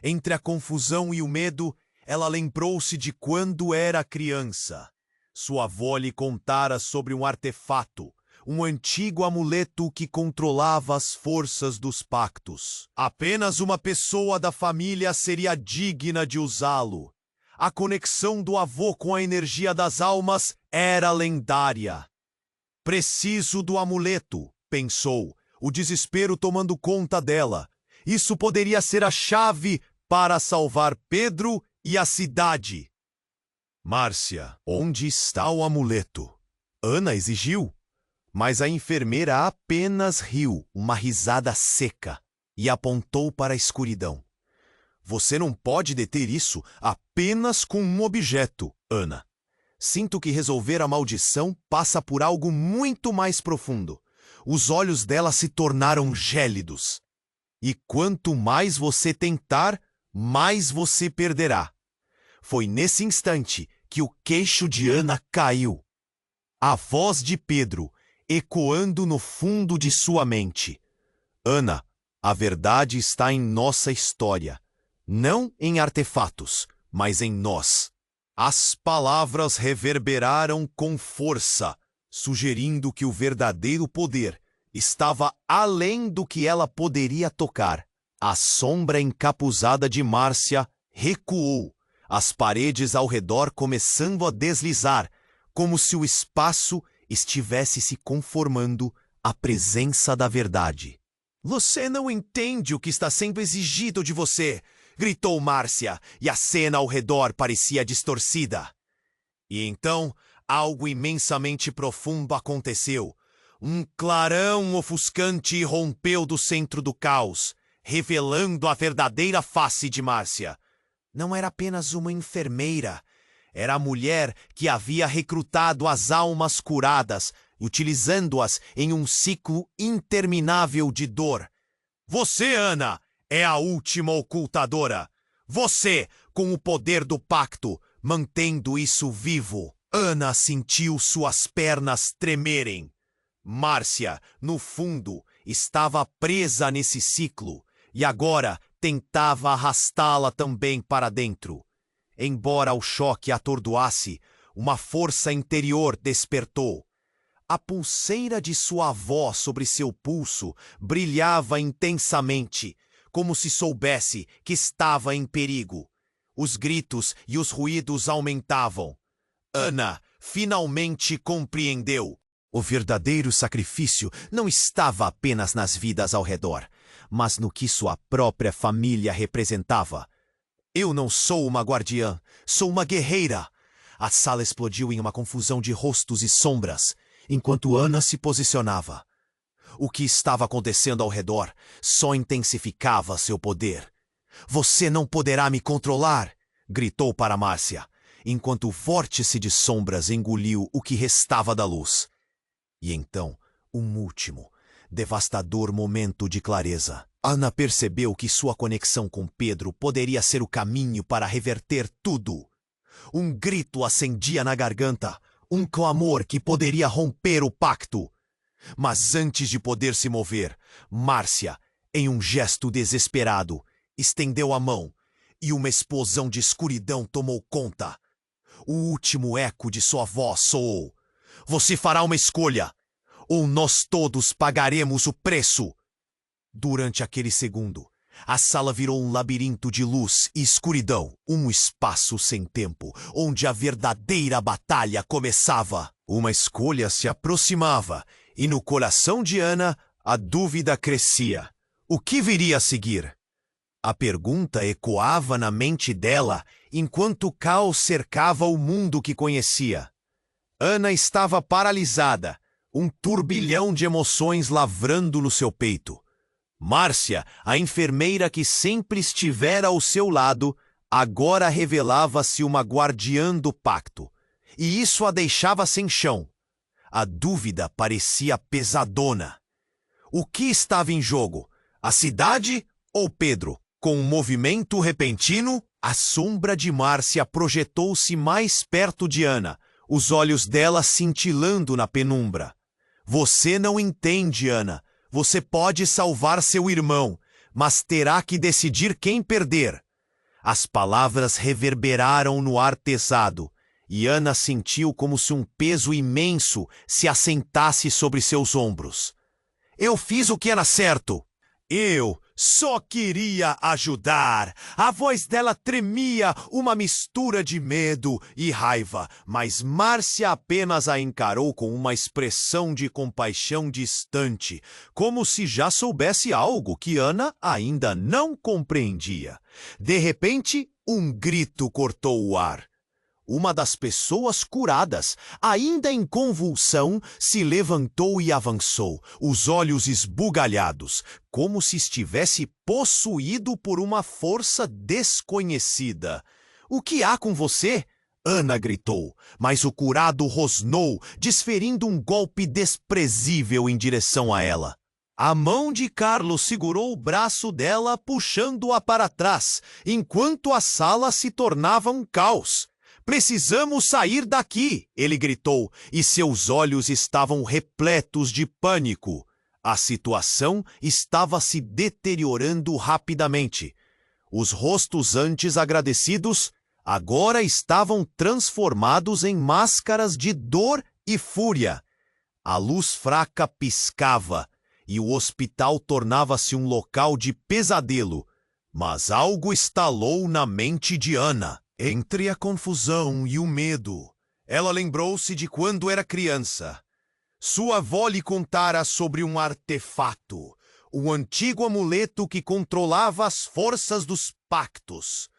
Entre a confusão e o medo, ela lembrou-se de quando era criança. Sua avó lhe contara sobre um artefato, um antigo amuleto que controlava as forças dos pactos. Apenas uma pessoa da família seria digna de usá-lo. A conexão do avô com a energia das almas era lendária. "Preciso do amuleto", pensou, o desespero tomando conta dela. Isso poderia ser a chave para salvar Pedro e a cidade. "Márcia, onde está o amuleto?" Ana exigiu. Mas a enfermeira apenas riu, uma risada seca, e apontou para a escuridão. "Você não pode deter isso apenas com um objeto, Ana. Sinto que resolver a maldição passa por algo muito mais profundo." Os olhos dela se tornaram gélidos. "E quanto mais você tentar, mais você perderá." Foi nesse instante que o queixo de Ana caiu. A voz de Pedro ecoando no fundo de sua mente. "Ana, a verdade está em nossa história. Não em artefatos, mas em nós." As palavras reverberaram com força, sugerindo que o verdadeiro poder estava além do que ela poderia tocar. A sombra encapuzada de Márcia recuou, as paredes ao redor começando a deslizar, como se o espaço estivesse se conformando à presença da verdade. "Você não entende o que está sendo exigido de você!" gritou Márcia, e a cena ao redor parecia distorcida. E então, algo imensamente profundo aconteceu. Um clarão ofuscante rompeu do centro do caos, revelando a verdadeira face de Márcia. Não era apenas uma enfermeira. Era a mulher que havia recrutado as almas curadas, utilizando-as em um ciclo interminável de dor. "Você, Ana, é a última ocultadora. Você, com o poder do pacto, mantendo isso vivo." Ana sentiu suas pernas tremerem. Márcia, no fundo, estava presa nesse ciclo, e agora tentava arrastá-la também para dentro. Embora o choque a atordoasse, uma força interior despertou. A pulseira de sua avó sobre seu pulso brilhava intensamente, como se soubesse que estava em perigo. Os gritos e os ruídos aumentavam. Ana finalmente compreendeu. O verdadeiro sacrifício não estava apenas nas vidas ao redor, mas no que sua própria família representava. "Eu não sou uma guardiã, sou uma guerreira." A sala explodiu em uma confusão de rostos e sombras, enquanto Ana se posicionava. O que estava acontecendo ao redor só intensificava seu poder. "Você não poderá me controlar!" gritou para Márcia, enquanto o vórtice de sombras engoliu o que restava da luz. E então, um último, devastador momento de clareza. Ana percebeu que sua conexão com Pedro poderia ser o caminho para reverter tudo. Um grito acendia na garganta, um clamor que poderia romper o pacto. Mas antes de poder se mover, Márcia, em um gesto desesperado, estendeu a mão e uma explosão de escuridão tomou conta. O último eco de sua voz soou. "Você fará uma escolha, ou nós todos pagaremos o preço." Durante aquele segundo, a sala virou um labirinto de luz e escuridão, um espaço sem tempo, onde a verdadeira batalha começava. Uma escolha se aproximava, e no coração de Ana, a dúvida crescia. O que viria a seguir? A pergunta ecoava na mente dela enquanto o caos cercava o mundo que conhecia. Ana estava paralisada, um turbilhão de emoções lavrando no seu peito. Márcia, a enfermeira que sempre estivera ao seu lado, agora revelava-se uma guardiã do pacto, e isso a deixava sem chão. A dúvida parecia pesadona. O que estava em jogo? A cidade ou Pedro? Com um movimento repentino, a sombra de Márcia projetou-se mais perto de Ana, os olhos dela cintilando na penumbra. Você não entende, Ana. Você pode salvar seu irmão, mas terá que decidir quem perder. As palavras reverberaram no ar pesado, e Ana sentiu como se um peso imenso se assentasse sobre seus ombros. Eu fiz o que era certo. Eu só queria ajudar. A voz dela tremia, uma mistura de medo e raiva, mas Márcia apenas a encarou com uma expressão de compaixão distante, como se já soubesse algo que Ana ainda não compreendia. De repente, um grito cortou o ar. Uma das pessoas curadas, ainda em convulsão, se levantou e avançou, os olhos esbugalhados, como se estivesse possuído por uma força desconhecida. — O que há com você? Ana gritou, mas o curado rosnou, desferindo um golpe desprezível em direção a ela. A mão de Carlos segurou o braço dela, puxando-a para trás, enquanto a sala se tornava um caos. Precisamos sair daqui, ele gritou, e seus olhos estavam repletos de pânico. A situação estava se deteriorando rapidamente. Os rostos antes agradecidos agora estavam transformados em máscaras de dor e fúria. A luz fraca piscava e o hospital tornava-se um local de pesadelo. Mas algo estalou na mente de Ana. Entre a confusão e o medo, ela lembrou-se de quando era criança. Sua avó lhe contara sobre um artefato, o antigo amuleto que controlava as forças dos pactos.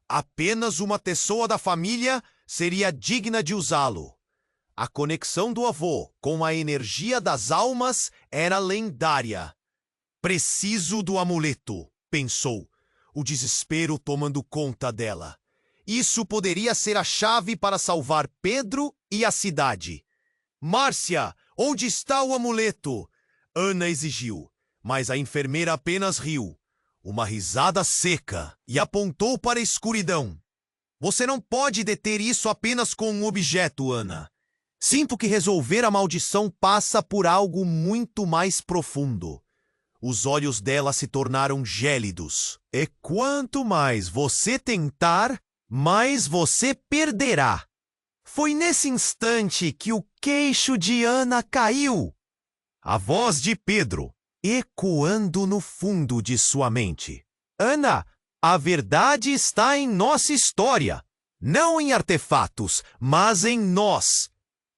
Apenas uma pessoa da família seria digna de usá-lo. A conexão do avô com a energia das almas era lendária. Preciso do amuleto, pensou, o desespero tomando conta dela. Isso poderia ser a chave para salvar Pedro e a cidade. Márcia, onde está o amuleto? Ana exigiu, mas a enfermeira apenas riu, uma risada seca, e apontou para a escuridão. Você não pode deter isso apenas com um objeto, Ana. Sinto que resolver a maldição passa por algo muito mais profundo. Os olhos dela se tornaram gélidos. E quanto mais você tentar, mais você perderá. Foi nesse instante que o queixo de Ana caiu. A voz de Pedro, ecoando no fundo de sua mente. Ana, a verdade está em nossa história. Não em artefatos, mas em nós.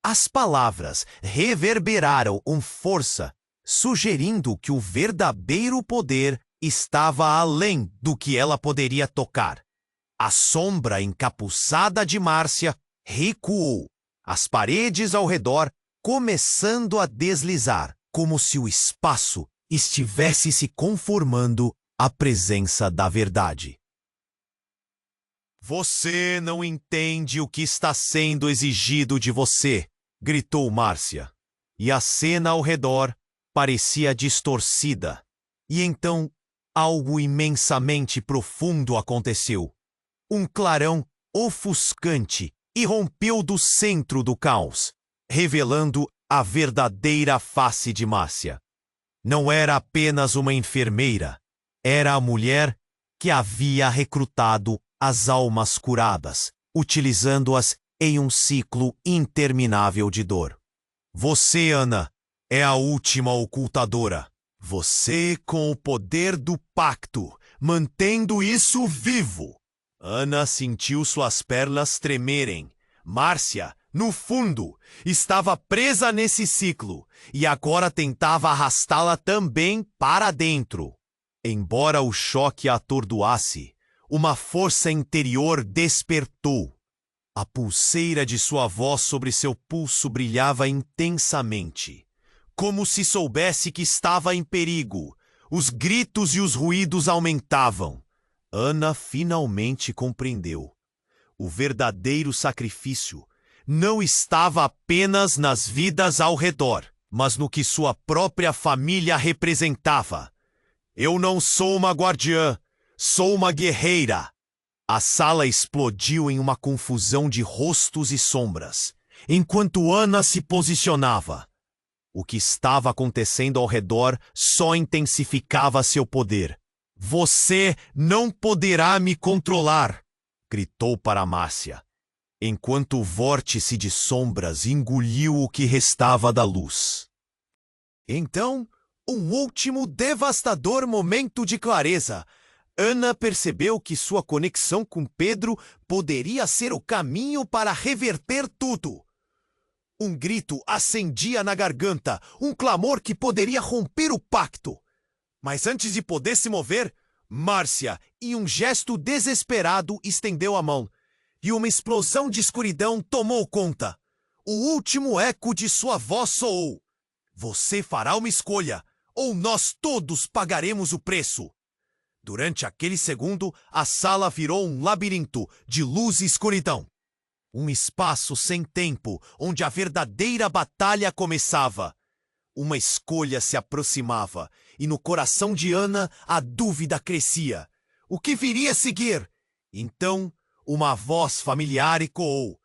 As palavras reverberaram com força, sugerindo que o verdadeiro poder estava além do que ela poderia tocar. A sombra encapuçada de Márcia recuou, as paredes ao redor começando a deslizar, como se o espaço estivesse se conformando à presença da verdade. Você não entende o que está sendo exigido de você, gritou Márcia, e a cena ao redor parecia distorcida. E então, algo imensamente profundo aconteceu. Um clarão ofuscante irrompeu do centro do caos, revelando a verdadeira face de Márcia. Não era apenas uma enfermeira, era a mulher que havia recrutado as almas curadas, utilizando-as em um ciclo interminável de dor. Você, Ana, é a última ocultadora. Você, com o poder do pacto, mantendo isso vivo. Ana sentiu suas pernas tremerem. Márcia, no fundo, estava presa nesse ciclo e agora tentava arrastá-la também para dentro. Embora o choque a atordoasse, uma força interior despertou. A pulseira de sua voz sobre seu pulso brilhava intensamente, como se soubesse que estava em perigo. Os gritos e os ruídos aumentavam. Ana finalmente compreendeu. O verdadeiro sacrifício não estava apenas nas vidas ao redor, mas no que sua própria família representava. Eu não sou uma guardiã, sou uma guerreira. A sala explodiu em uma confusão de rostos e sombras, enquanto Ana se posicionava. O que estava acontecendo ao redor só intensificava seu poder. Você não poderá me controlar, gritou para Márcia, enquanto o vórtice de sombras engoliu o que restava da luz. Então, um último devastador momento de clareza. Ana percebeu que sua conexão com Pedro poderia ser o caminho para reverter tudo. Um grito acendia na garganta, um clamor que poderia romper o pacto. Mas antes de poder se mover, Márcia, em um gesto desesperado, estendeu a mão, e uma explosão de escuridão tomou conta. O último eco de sua voz soou. Você fará uma escolha, ou nós todos pagaremos o preço. Durante aquele segundo, a sala virou um labirinto de luz e escuridão. Um espaço sem tempo, onde a verdadeira batalha começava. Uma escolha se aproximava, e no coração de Ana a dúvida crescia. O que viria a seguir? Então, uma voz familiar ecoou.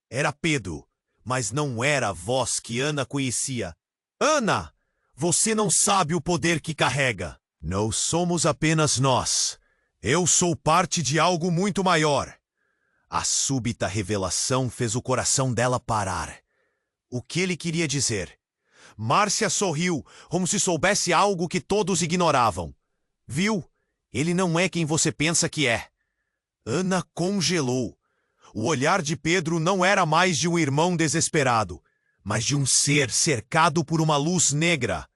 Era Pedro, mas não era a voz que Ana conhecia. Ana, você não sabe o poder que carrega. Não somos apenas nós. Eu sou parte de algo muito maior. A súbita revelação fez o coração dela parar. O que ele queria dizer? Márcia sorriu, como se soubesse algo que todos ignoravam. Viu? Ele não é quem você pensa que é. Ana congelou. O olhar de Pedro não era mais de um irmão desesperado, mas de um ser cercado por uma luz negra.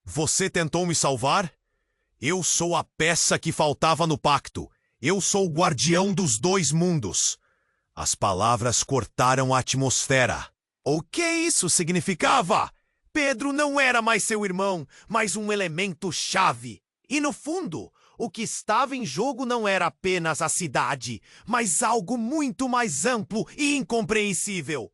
Você tentou me salvar? Eu sou a peça que faltava no pacto. Eu sou o guardião dos dois mundos. As palavras cortaram a atmosfera. O que isso significava? Pedro não era mais seu irmão, mas um elemento-chave. E no fundo, o que estava em jogo não era apenas a cidade, mas algo muito mais amplo e incompreensível.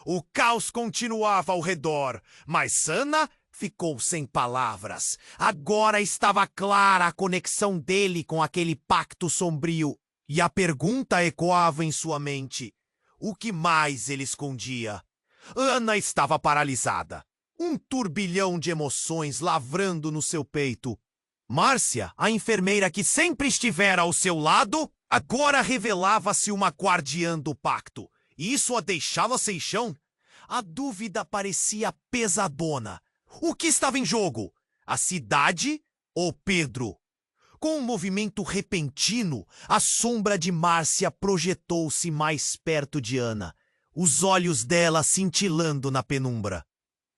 O caos continuava ao redor, mas Ana ficou sem palavras. Agora estava clara a conexão dele com aquele pacto sombrio. E a pergunta ecoava em sua mente. O que mais ele escondia? Ana estava paralisada. Um turbilhão de emoções lavrando no seu peito. Márcia, a enfermeira que sempre estivera ao seu lado, agora revelava-se uma guardiã do pacto. E isso a deixava sem chão? A dúvida parecia pesadona. O que estava em jogo? A cidade ou Pedro? Com um movimento repentino, a sombra de Márcia projetou-se mais perto de Ana, os olhos dela cintilando na penumbra.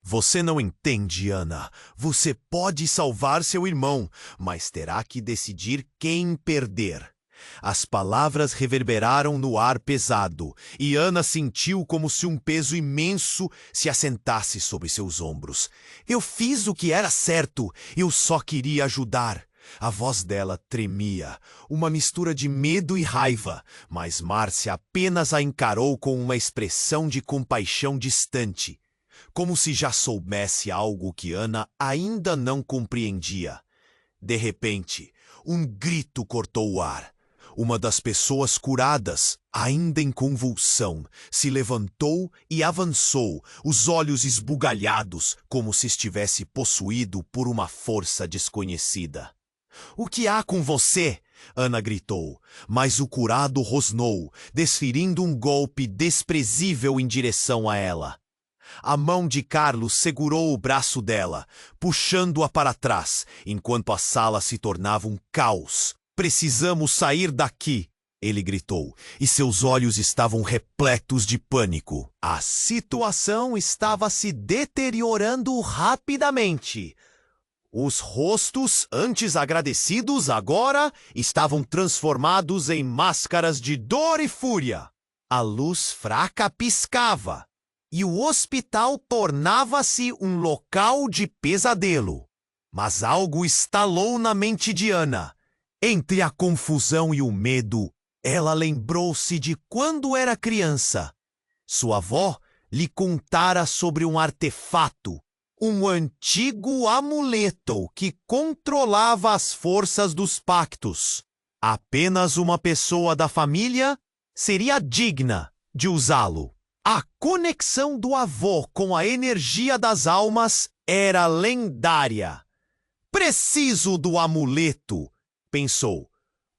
Você não entende, Ana. Você pode salvar seu irmão, mas terá que decidir quem perder. As palavras reverberaram no ar pesado, e Ana sentiu como se um peso imenso se assentasse sobre seus ombros. Eu fiz o que era certo, eu só queria ajudar. A voz dela tremia, uma mistura de medo e raiva, mas Márcia apenas a encarou com uma expressão de compaixão distante, como se já soubesse algo que Ana ainda não compreendia. De repente, um grito cortou o ar. Uma das pessoas curadas, ainda em convulsão, se levantou e avançou, os olhos esbugalhados, como se estivesse possuído por uma força desconhecida. O que há com você? Ana gritou, mas o curado rosnou, desferindo um golpe desprezível em direção a ela. A mão de Carlos segurou o braço dela, puxando-a para trás, enquanto a sala se tornava um caos. Precisamos sair daqui, ele gritou, e seus olhos estavam repletos de pânico. A situação estava se deteriorando rapidamente. Os rostos, antes agradecidos, agora estavam transformados em máscaras de dor e fúria. A luz fraca piscava, e o hospital tornava-se um local de pesadelo. Mas algo estalou na mente de Ana. Entre a confusão e o medo, ela lembrou-se de quando era criança. Sua avó lhe contara sobre um artefato, um antigo amuleto que controlava as forças dos pactos. Apenas uma pessoa da família seria digna de usá-lo. A conexão do avô com a energia das almas era lendária. Preciso do amuleto, pensou,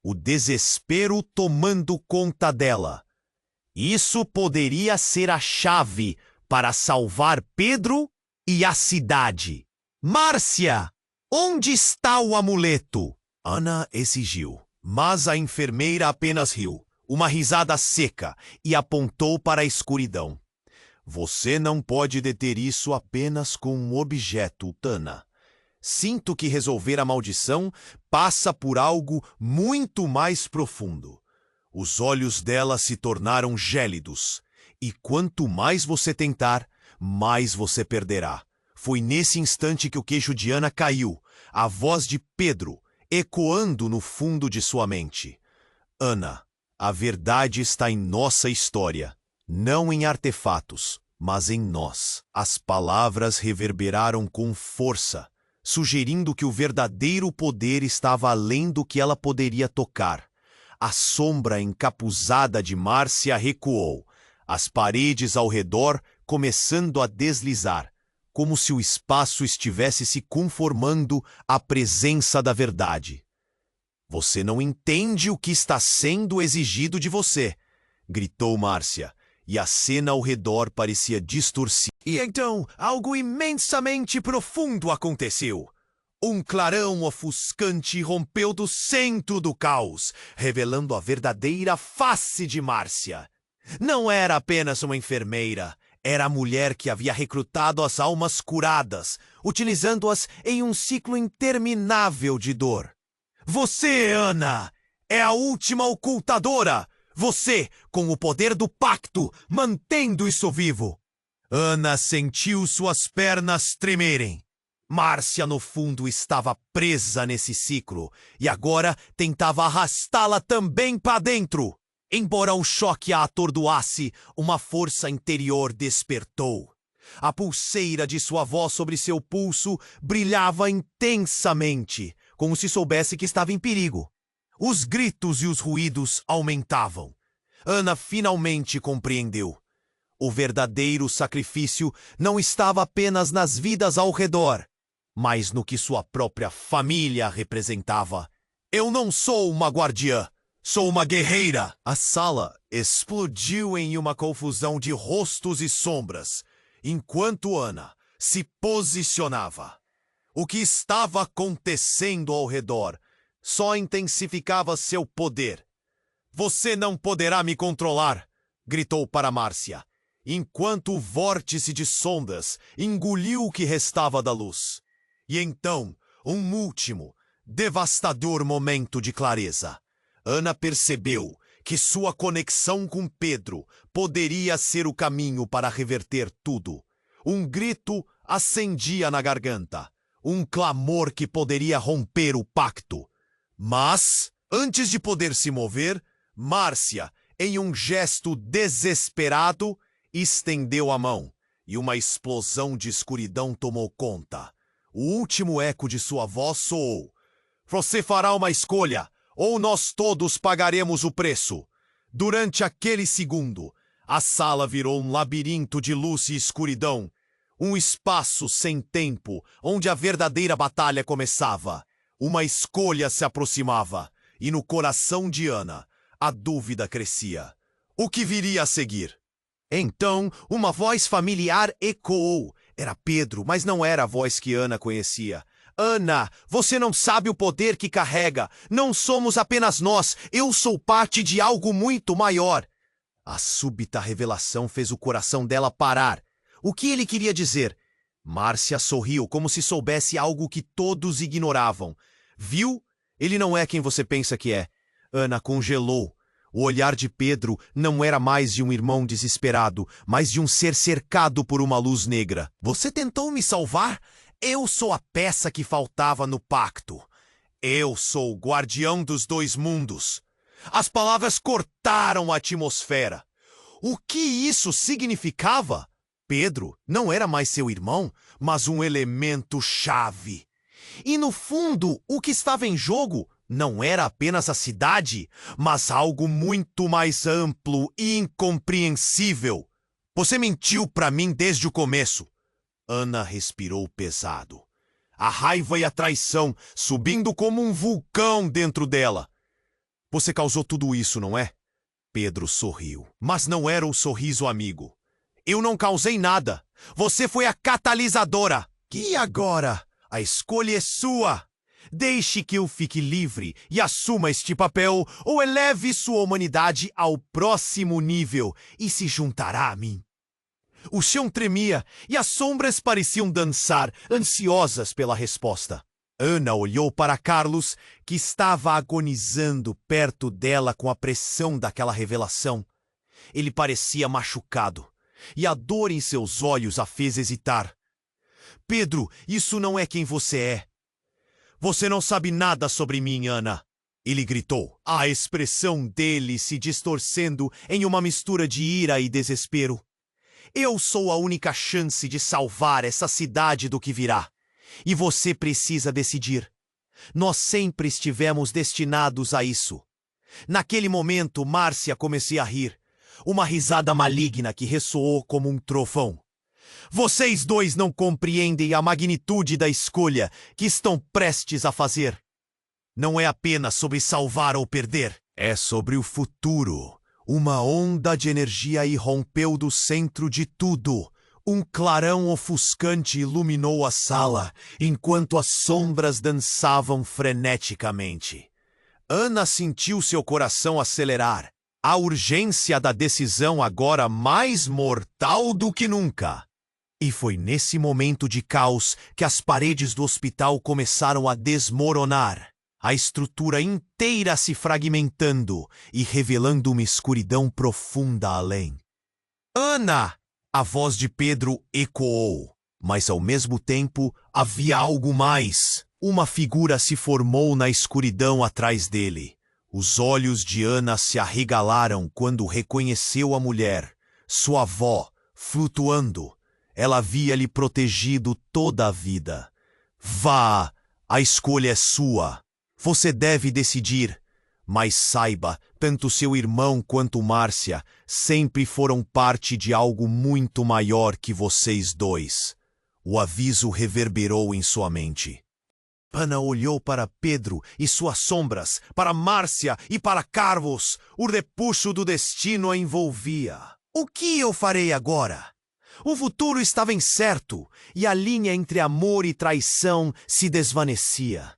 o desespero tomando conta dela. Isso poderia ser a chave para salvar Pedro e a cidade. Márcia, onde está o amuleto? Ana exigiu, mas a enfermeira apenas riu, uma risada seca, e apontou para a escuridão. Você não pode deter isso apenas com um objeto, Tana. Sinto que resolver a maldição passa por algo muito mais profundo. Os olhos dela se tornaram gélidos, e quanto mais você tentar, mais você perderá. Foi nesse instante que o queixo de Ana caiu, a voz de Pedro ecoando no fundo de sua mente. Ana, a verdade está em nossa história, não em artefatos, mas em nós. As palavras reverberaram com força, sugerindo que o verdadeiro poder estava além do que ela poderia tocar. A sombra encapuzada de Márcia recuou, as paredes ao redor começando a deslizar, como se o espaço estivesse se conformando à presença da verdade. Você não entende o que está sendo exigido de você, gritou Márcia, e a cena ao redor parecia distorcida. E então, algo imensamente profundo aconteceu. Um clarão ofuscante rompeu do centro do caos, revelando a verdadeira face de Márcia. Não era apenas uma enfermeira, era a mulher que havia recrutado as almas curadas, utilizando-as em um ciclo interminável de dor. Você, Ana, é a última ocultadora! Você, com o poder do pacto, mantendo isso vivo! Ana sentiu suas pernas tremerem. Márcia, no fundo, estava presa nesse ciclo e agora tentava arrastá-la também para dentro. Embora o choque a atordoasse, uma força interior despertou. A pulseira de sua avó sobre seu pulso brilhava intensamente, como se soubesse que estava em perigo. Os gritos e os ruídos aumentavam. Ana finalmente compreendeu. O verdadeiro sacrifício não estava apenas nas vidas ao redor, mas no que sua própria família representava. Eu não sou uma guardiã, sou uma guerreira. A sala explodiu em uma confusão de rostos e sombras, enquanto Ana se posicionava. O que estava acontecendo ao redor só intensificava seu poder. Você não poderá me controlar, gritou para Márcia, enquanto o vórtice de sondas engoliu o que restava da luz. E então, um último, devastador momento de clareza. Ana percebeu que sua conexão com Pedro poderia ser o caminho para reverter tudo. Um grito acendia na garganta, um clamor que poderia romper o pacto. Mas, antes de poder se mover, Márcia, em um gesto desesperado, estendeu a mão, e uma explosão de escuridão tomou conta. O último eco de sua voz soou. Você fará uma escolha, ou nós todos pagaremos o preço. Durante aquele segundo, a sala virou um labirinto de luz e escuridão, um espaço sem tempo, onde a verdadeira batalha começava. Uma escolha se aproximava, e no coração de Ana, a dúvida crescia. O que viria a seguir? Então, uma voz familiar ecoou. Era Pedro, mas não era a voz que Ana conhecia. Ana, você não sabe o poder que carrega. Não somos apenas nós. Eu sou parte de algo muito maior. A súbita revelação fez o coração dela parar. O que ele queria dizer? Márcia sorriu como se soubesse algo que todos ignoravam. Viu? Ele não é quem você pensa que é. Ana congelou. O olhar de Pedro não era mais de um irmão desesperado, mas de um ser cercado por uma luz negra. Você tentou me salvar? Eu sou a peça que faltava no pacto. Eu sou o guardião dos dois mundos. As palavras cortaram a atmosfera. O que isso significava? Pedro não era mais seu irmão, mas um elemento-chave. E no fundo, o que estava em jogo não era apenas a cidade, mas algo muito mais amplo e incompreensível. Você mentiu para mim desde o começo. Ana respirou pesado. A raiva e a traição subindo como um vulcão dentro dela. Você causou tudo isso, não é? Pedro sorriu, mas não era o sorriso amigo. Eu não causei nada. Você foi a catalisadora. E agora? A escolha é sua. Deixe que eu fique livre e assuma este papel, ou eleve sua humanidade ao próximo nível e se juntará a mim. O chão tremia e as sombras pareciam dançar, ansiosas pela resposta. Ana olhou para Carlos, que estava agonizando perto dela com a pressão daquela revelação. Ele parecia machucado, e a dor em seus olhos a fez hesitar. Pedro, isso não é quem você é. Você não sabe nada sobre mim, Ana. Ele gritou, a expressão dele se distorcendo em uma mistura de ira e desespero. Eu sou a única chance de salvar essa cidade do que virá. E você precisa decidir. Nós sempre estivemos destinados a isso. Naquele momento, Márcia comecei a rir. Uma risada maligna que ressoou como um trovão. Vocês dois não compreendem a magnitude da escolha que estão prestes a fazer. Não é apenas sobre salvar ou perder. É sobre o futuro. Uma onda de energia irrompeu do centro de tudo. Um clarão ofuscante iluminou a sala, enquanto as sombras dançavam freneticamente. Ana sentiu seu coração acelerar. A urgência da decisão agora mais mortal do que nunca. E foi nesse momento de caos que as paredes do hospital começaram a desmoronar. A estrutura inteira se fragmentando e revelando uma escuridão profunda além. Ana! A voz de Pedro ecoou, mas ao mesmo tempo havia algo mais. Uma figura se formou na escuridão atrás dele. Os olhos de Ana se arregalaram quando reconheceu a mulher, sua avó, flutuando. Ela havia lhe protegido toda a vida. Vá, a escolha é sua. Você deve decidir. Mas saiba, tanto seu irmão quanto Márcia sempre foram parte de algo muito maior que vocês dois. O aviso reverberou em sua mente. Ana olhou para Pedro e suas sombras, para Márcia e para Carlos. O repuxo do destino a envolvia. O que eu farei agora? O futuro estava incerto e a linha entre amor e traição se desvanecia.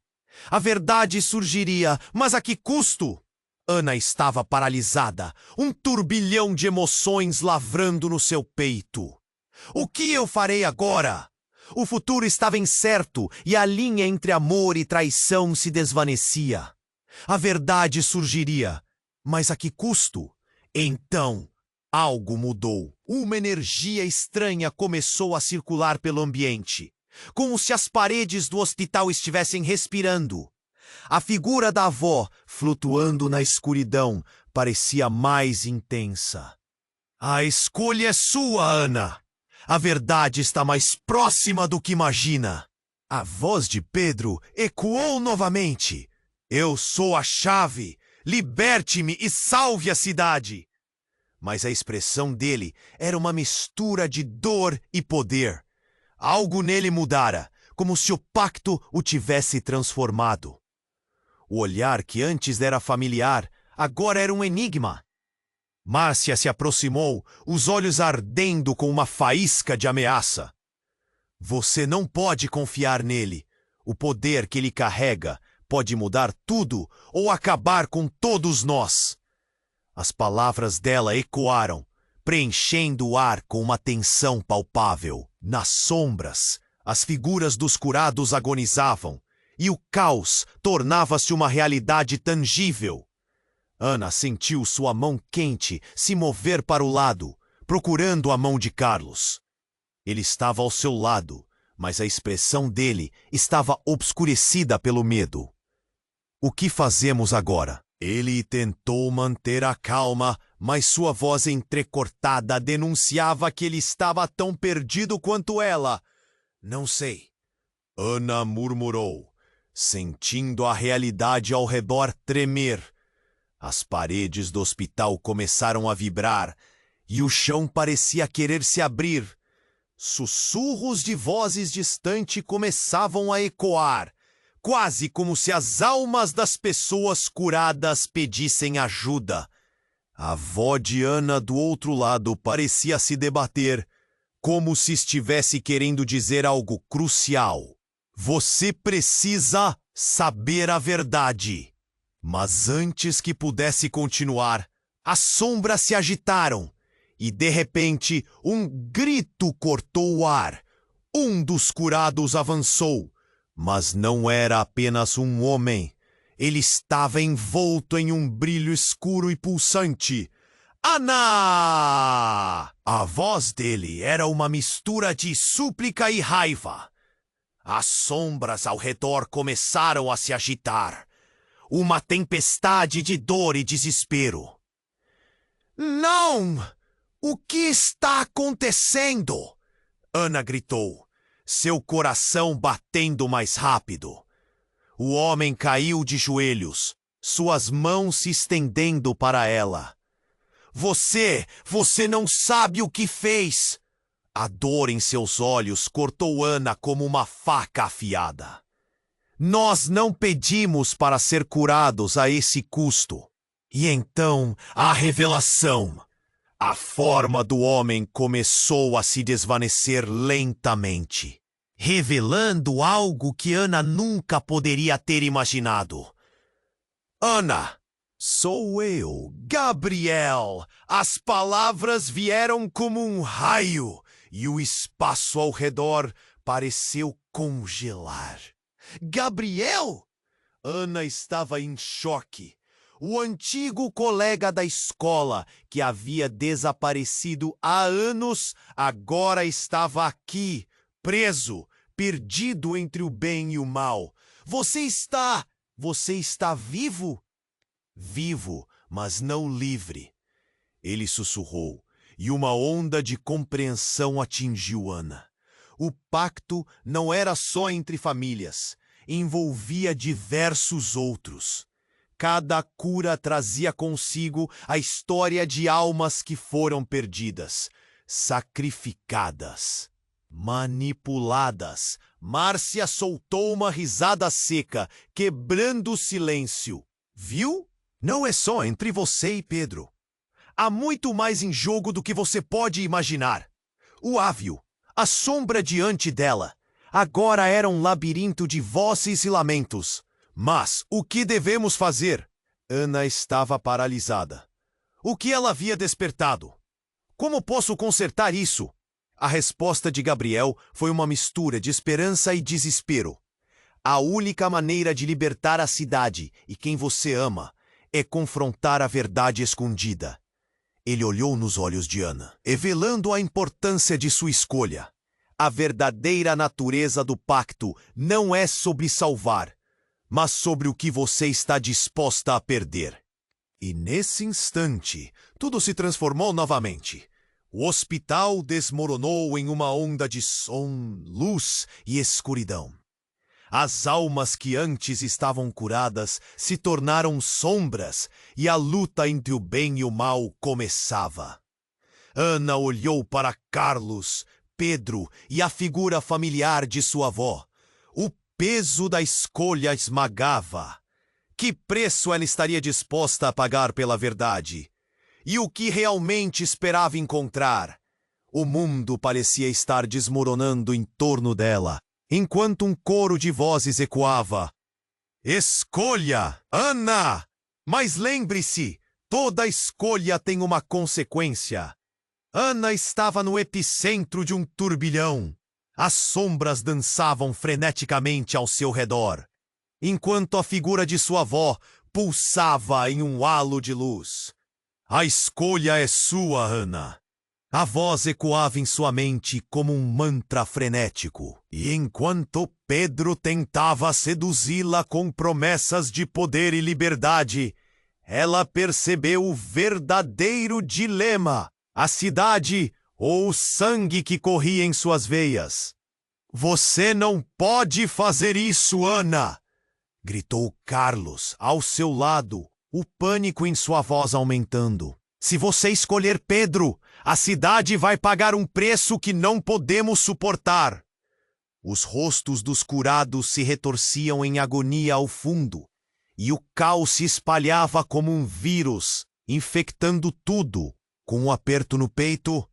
A verdade surgiria, mas a que custo? Ana estava paralisada, um turbilhão de emoções lavrando no seu peito. O que eu farei agora? O futuro estava incerto e a linha entre amor e traição se desvanecia. A verdade surgiria, mas a que custo? Então, algo mudou. Uma energia estranha começou a circular pelo ambiente, como se as paredes do hospital estivessem respirando. A figura da avó, flutuando na escuridão, parecia mais intensa. A escolha é sua, Ana. A verdade está mais próxima do que imagina. A voz de Pedro ecoou novamente. Eu sou a chave. Liberte-me e salve a cidade. Mas a expressão dele era uma mistura de dor e poder. Algo nele mudara, como se o pacto o tivesse transformado. O olhar que antes era familiar, agora era um enigma. Márcia se aproximou, os olhos ardendo com uma faísca de ameaça. Você não pode confiar nele. O poder que ele carrega pode mudar tudo ou acabar com todos nós. As palavras dela ecoaram, preenchendo o ar com uma tensão palpável. Nas sombras, as figuras dos curados agonizavam, e o caos tornava-se uma realidade tangível. Ana sentiu sua mão quente se mover para o lado, procurando a mão de Carlos. Ele estava ao seu lado, mas a expressão dele estava obscurecida pelo medo. O que fazemos agora? Ele tentou manter a calma, mas sua voz entrecortada denunciava que ele estava tão perdido quanto ela. Não sei. Ana murmurou, sentindo a realidade ao redor tremer. As paredes do hospital começaram a vibrar e o chão parecia querer se abrir. Sussurros de vozes distantes começavam a ecoar, quase como se as almas das pessoas curadas pedissem ajuda. A avó de Ana do outro lado parecia se debater, como se estivesse querendo dizer algo crucial. Você precisa saber a verdade. Mas antes que pudesse continuar, as sombras se agitaram e, de repente, um grito cortou o ar. Um dos curados avançou, mas não era apenas um homem. Ele estava envolto em um brilho escuro e pulsante. Ana! A voz dele era uma mistura de súplica e raiva. As sombras ao redor começaram a se agitar. Uma tempestade de dor e desespero. Não! O que está acontecendo? Ana gritou, seu coração batendo mais rápido. O homem caiu de joelhos, suas mãos se estendendo para ela. Você não sabe o que fez! A dor em seus olhos cortou Ana como uma faca afiada. Nós não pedimos para ser curados a esse custo. E então, a revelação. A forma do homem começou a se desvanecer lentamente, revelando algo que Ana nunca poderia ter imaginado. Ana, sou eu, Gabriel. As palavras vieram como um raio e o espaço ao redor pareceu congelar. Gabriel? Ana estava em choque. O antigo colega da escola, que havia desaparecido há anos, agora estava aqui, preso, perdido entre o bem e o mal. Você está vivo? Vivo, mas não livre. Ele sussurrou, e uma onda de compreensão atingiu Ana. O pacto não era só entre famílias, envolvia diversos outros. Cada cura trazia consigo a história de almas que foram perdidas, sacrificadas, manipuladas. Márcia soltou uma risada seca, quebrando o silêncio. Viu? Não é só entre você e Pedro. Há muito mais em jogo do que você pode imaginar. O Ávio, a sombra diante dela, agora era um labirinto de vozes e lamentos. Mas o que devemos fazer? Ana estava paralisada. O que ela havia despertado? Como posso consertar isso? A resposta de Gabriel foi uma mistura de esperança e desespero. A única maneira de libertar a cidade e quem você ama é confrontar a verdade escondida. Ele olhou nos olhos de Ana, revelando a importância de sua escolha. A verdadeira natureza do pacto não é sobre salvar, mas sobre o que você está disposta a perder. E nesse instante, tudo se transformou novamente. O hospital desmoronou em uma onda de som, luz e escuridão. As almas que antes estavam curadas se tornaram sombras e a luta entre o bem e o mal começava. Ana olhou para Carlos, Pedro e a figura familiar de sua avó. O peso da escolha esmagava. Que preço ela estaria disposta a pagar pela verdade? E o que realmente esperava encontrar? O mundo parecia estar desmoronando em torno dela, enquanto um coro de vozes ecoava. Escolha, Ana! Mas lembre-se, toda escolha tem uma consequência. Ana estava no epicentro de um turbilhão. As sombras dançavam freneticamente ao seu redor, enquanto a figura de sua avó pulsava em um halo de luz. A escolha é sua, Ana. A voz ecoava em sua mente como um mantra frenético, e enquanto Pedro tentava seduzi-la com promessas de poder e liberdade, ela percebeu o verdadeiro dilema: a cidade ou o sangue que corria em suas veias. Você não pode fazer isso, Ana! Gritou Carlos ao seu lado, o pânico em sua voz aumentando. Se você escolher Pedro, a cidade vai pagar um preço que não podemos suportar. Os rostos dos curados se retorciam em agonia ao fundo, e o caos se espalhava como um vírus, infectando tudo. Com um aperto no peito,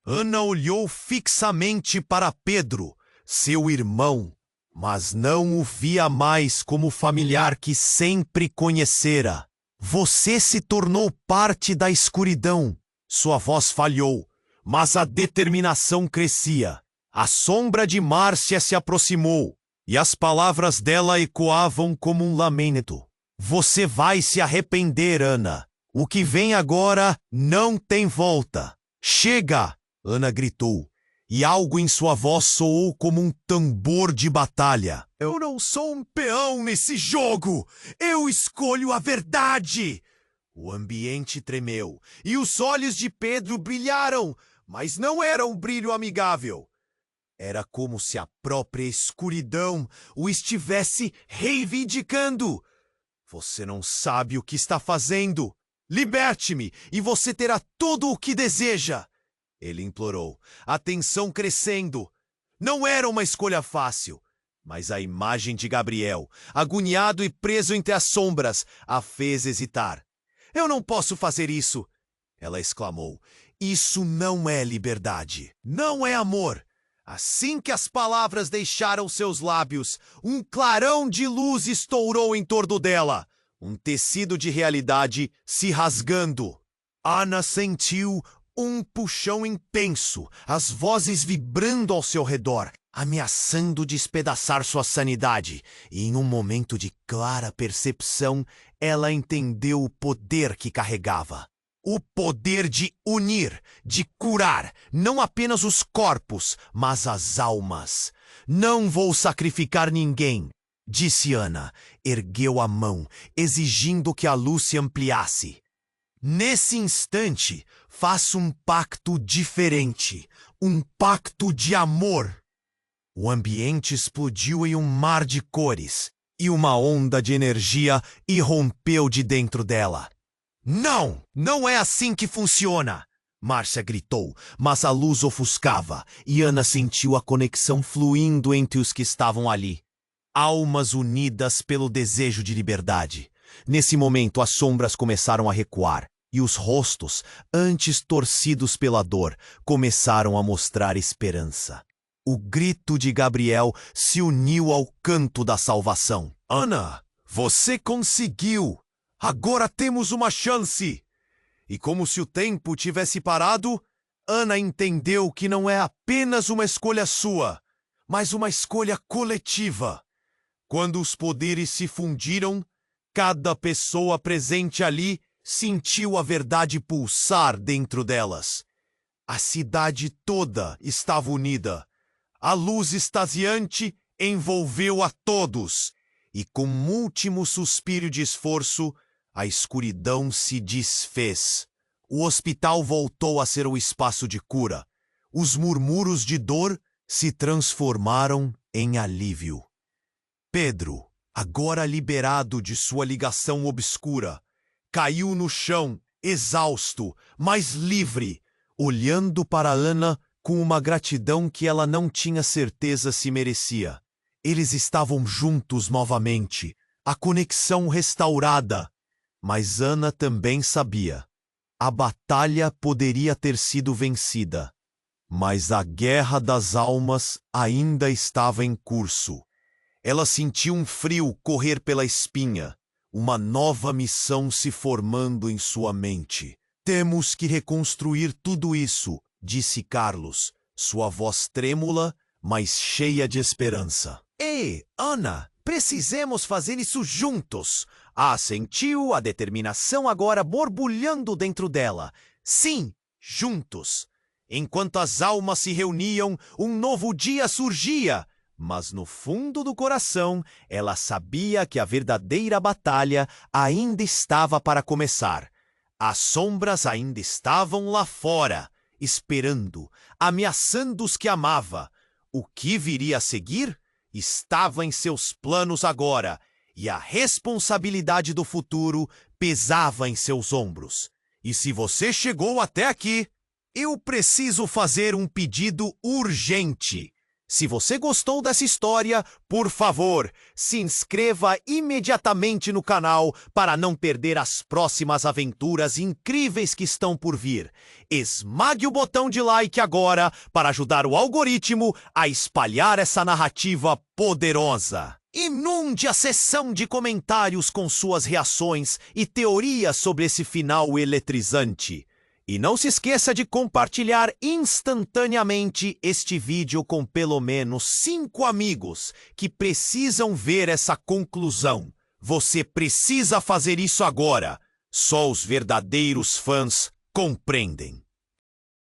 Ana olhou fixamente para Pedro, seu irmão, mas não o via mais como o familiar que sempre conhecera. Você se tornou parte da escuridão. Sua voz falhou, mas a determinação crescia. A sombra de Márcia se aproximou, e as palavras dela ecoavam como um lamento. Você vai se arrepender, Ana. O que vem agora não tem volta. Chega! Ana gritou, e algo em sua voz soou como um tambor de batalha. Eu não sou um peão nesse jogo! Eu escolho a verdade! O ambiente tremeu, e os olhos de Pedro brilharam, mas não era um brilho amigável. Era como se a própria escuridão o estivesse reivindicando. Você não sabe o que está fazendo. Liberte-me, e você terá tudo o que deseja. Ele implorou, a tensão crescendo. Não era uma escolha fácil, mas a imagem de Gabriel, agoniado e preso entre as sombras, a fez hesitar. Eu não posso fazer isso, ela exclamou. Isso não é liberdade, não é amor. Assim que as palavras deixaram seus lábios, um clarão de luz estourou em torno dela, um tecido de realidade se rasgando. Ana sentiu um puxão intenso, as vozes vibrando ao seu redor, ameaçando despedaçar sua sanidade, e em um momento de clara percepção, ela entendeu o poder que carregava. O poder de unir, de curar, não apenas os corpos, mas as almas. Não vou sacrificar ninguém, disse Ana, ergueu a mão, exigindo que a luz se ampliasse. Nesse instante, faço um pacto diferente, um pacto de amor. O ambiente explodiu em um mar de cores, e uma onda de energia irrompeu de dentro dela. Não! Não é assim que funciona! Márcia gritou, mas a luz ofuscava, e Ana sentiu a conexão fluindo entre os que estavam ali. Almas unidas pelo desejo de liberdade. Nesse momento, as sombras começaram a recuar, e os rostos, antes torcidos pela dor, começaram a mostrar esperança. O grito de Gabriel se uniu ao canto da salvação. Ana, você conseguiu! Agora temos uma chance! E como se o tempo tivesse parado, Ana entendeu que não é apenas uma escolha sua, mas uma escolha coletiva. Quando os poderes se fundiram, cada pessoa presente ali sentiu a verdade pulsar dentro delas. A cidade toda estava unida. A luz extasiante envolveu a todos, e com um último suspiro de esforço, a escuridão se desfez. O hospital voltou a ser o espaço de cura. Os murmúrios de dor se transformaram em alívio. Pedro, agora liberado de sua ligação obscura, caiu no chão, exausto, mas livre, olhando para Ana com uma gratidão que ela não tinha certeza se merecia. Eles estavam juntos novamente, a conexão restaurada. Mas Ana também sabia. A batalha poderia ter sido vencida, mas a guerra das almas ainda estava em curso. Ela sentiu um frio correr pela espinha, uma nova missão se formando em sua mente. Temos que reconstruir tudo isso, disse Carlos, sua voz trêmula, mas cheia de esperança. Ei, Ana, precisamos fazer isso juntos. Sentiu a determinação agora borbulhando dentro dela. Sim, juntos. Enquanto as almas se reuniam, um novo dia surgia. Mas no fundo do coração, ela sabia que a verdadeira batalha ainda estava para começar. As sombras ainda estavam lá fora, esperando, ameaçando os que amava. O que viria a seguir estava em seus planos agora, e a responsabilidade do futuro pesava em seus ombros. E se você chegou até aqui, eu preciso fazer um pedido urgente. Se você gostou dessa história, por favor, se inscreva imediatamente no canal para não perder as próximas aventuras incríveis que estão por vir. Esmague o botão de like agora para ajudar o algoritmo a espalhar essa narrativa poderosa. Inunde a seção de comentários com suas reações e teorias sobre esse final eletrizante. E não se esqueça de compartilhar instantaneamente este vídeo com pelo menos 5 amigos que precisam ver essa conclusão. Você precisa fazer isso agora. Só os verdadeiros fãs compreendem.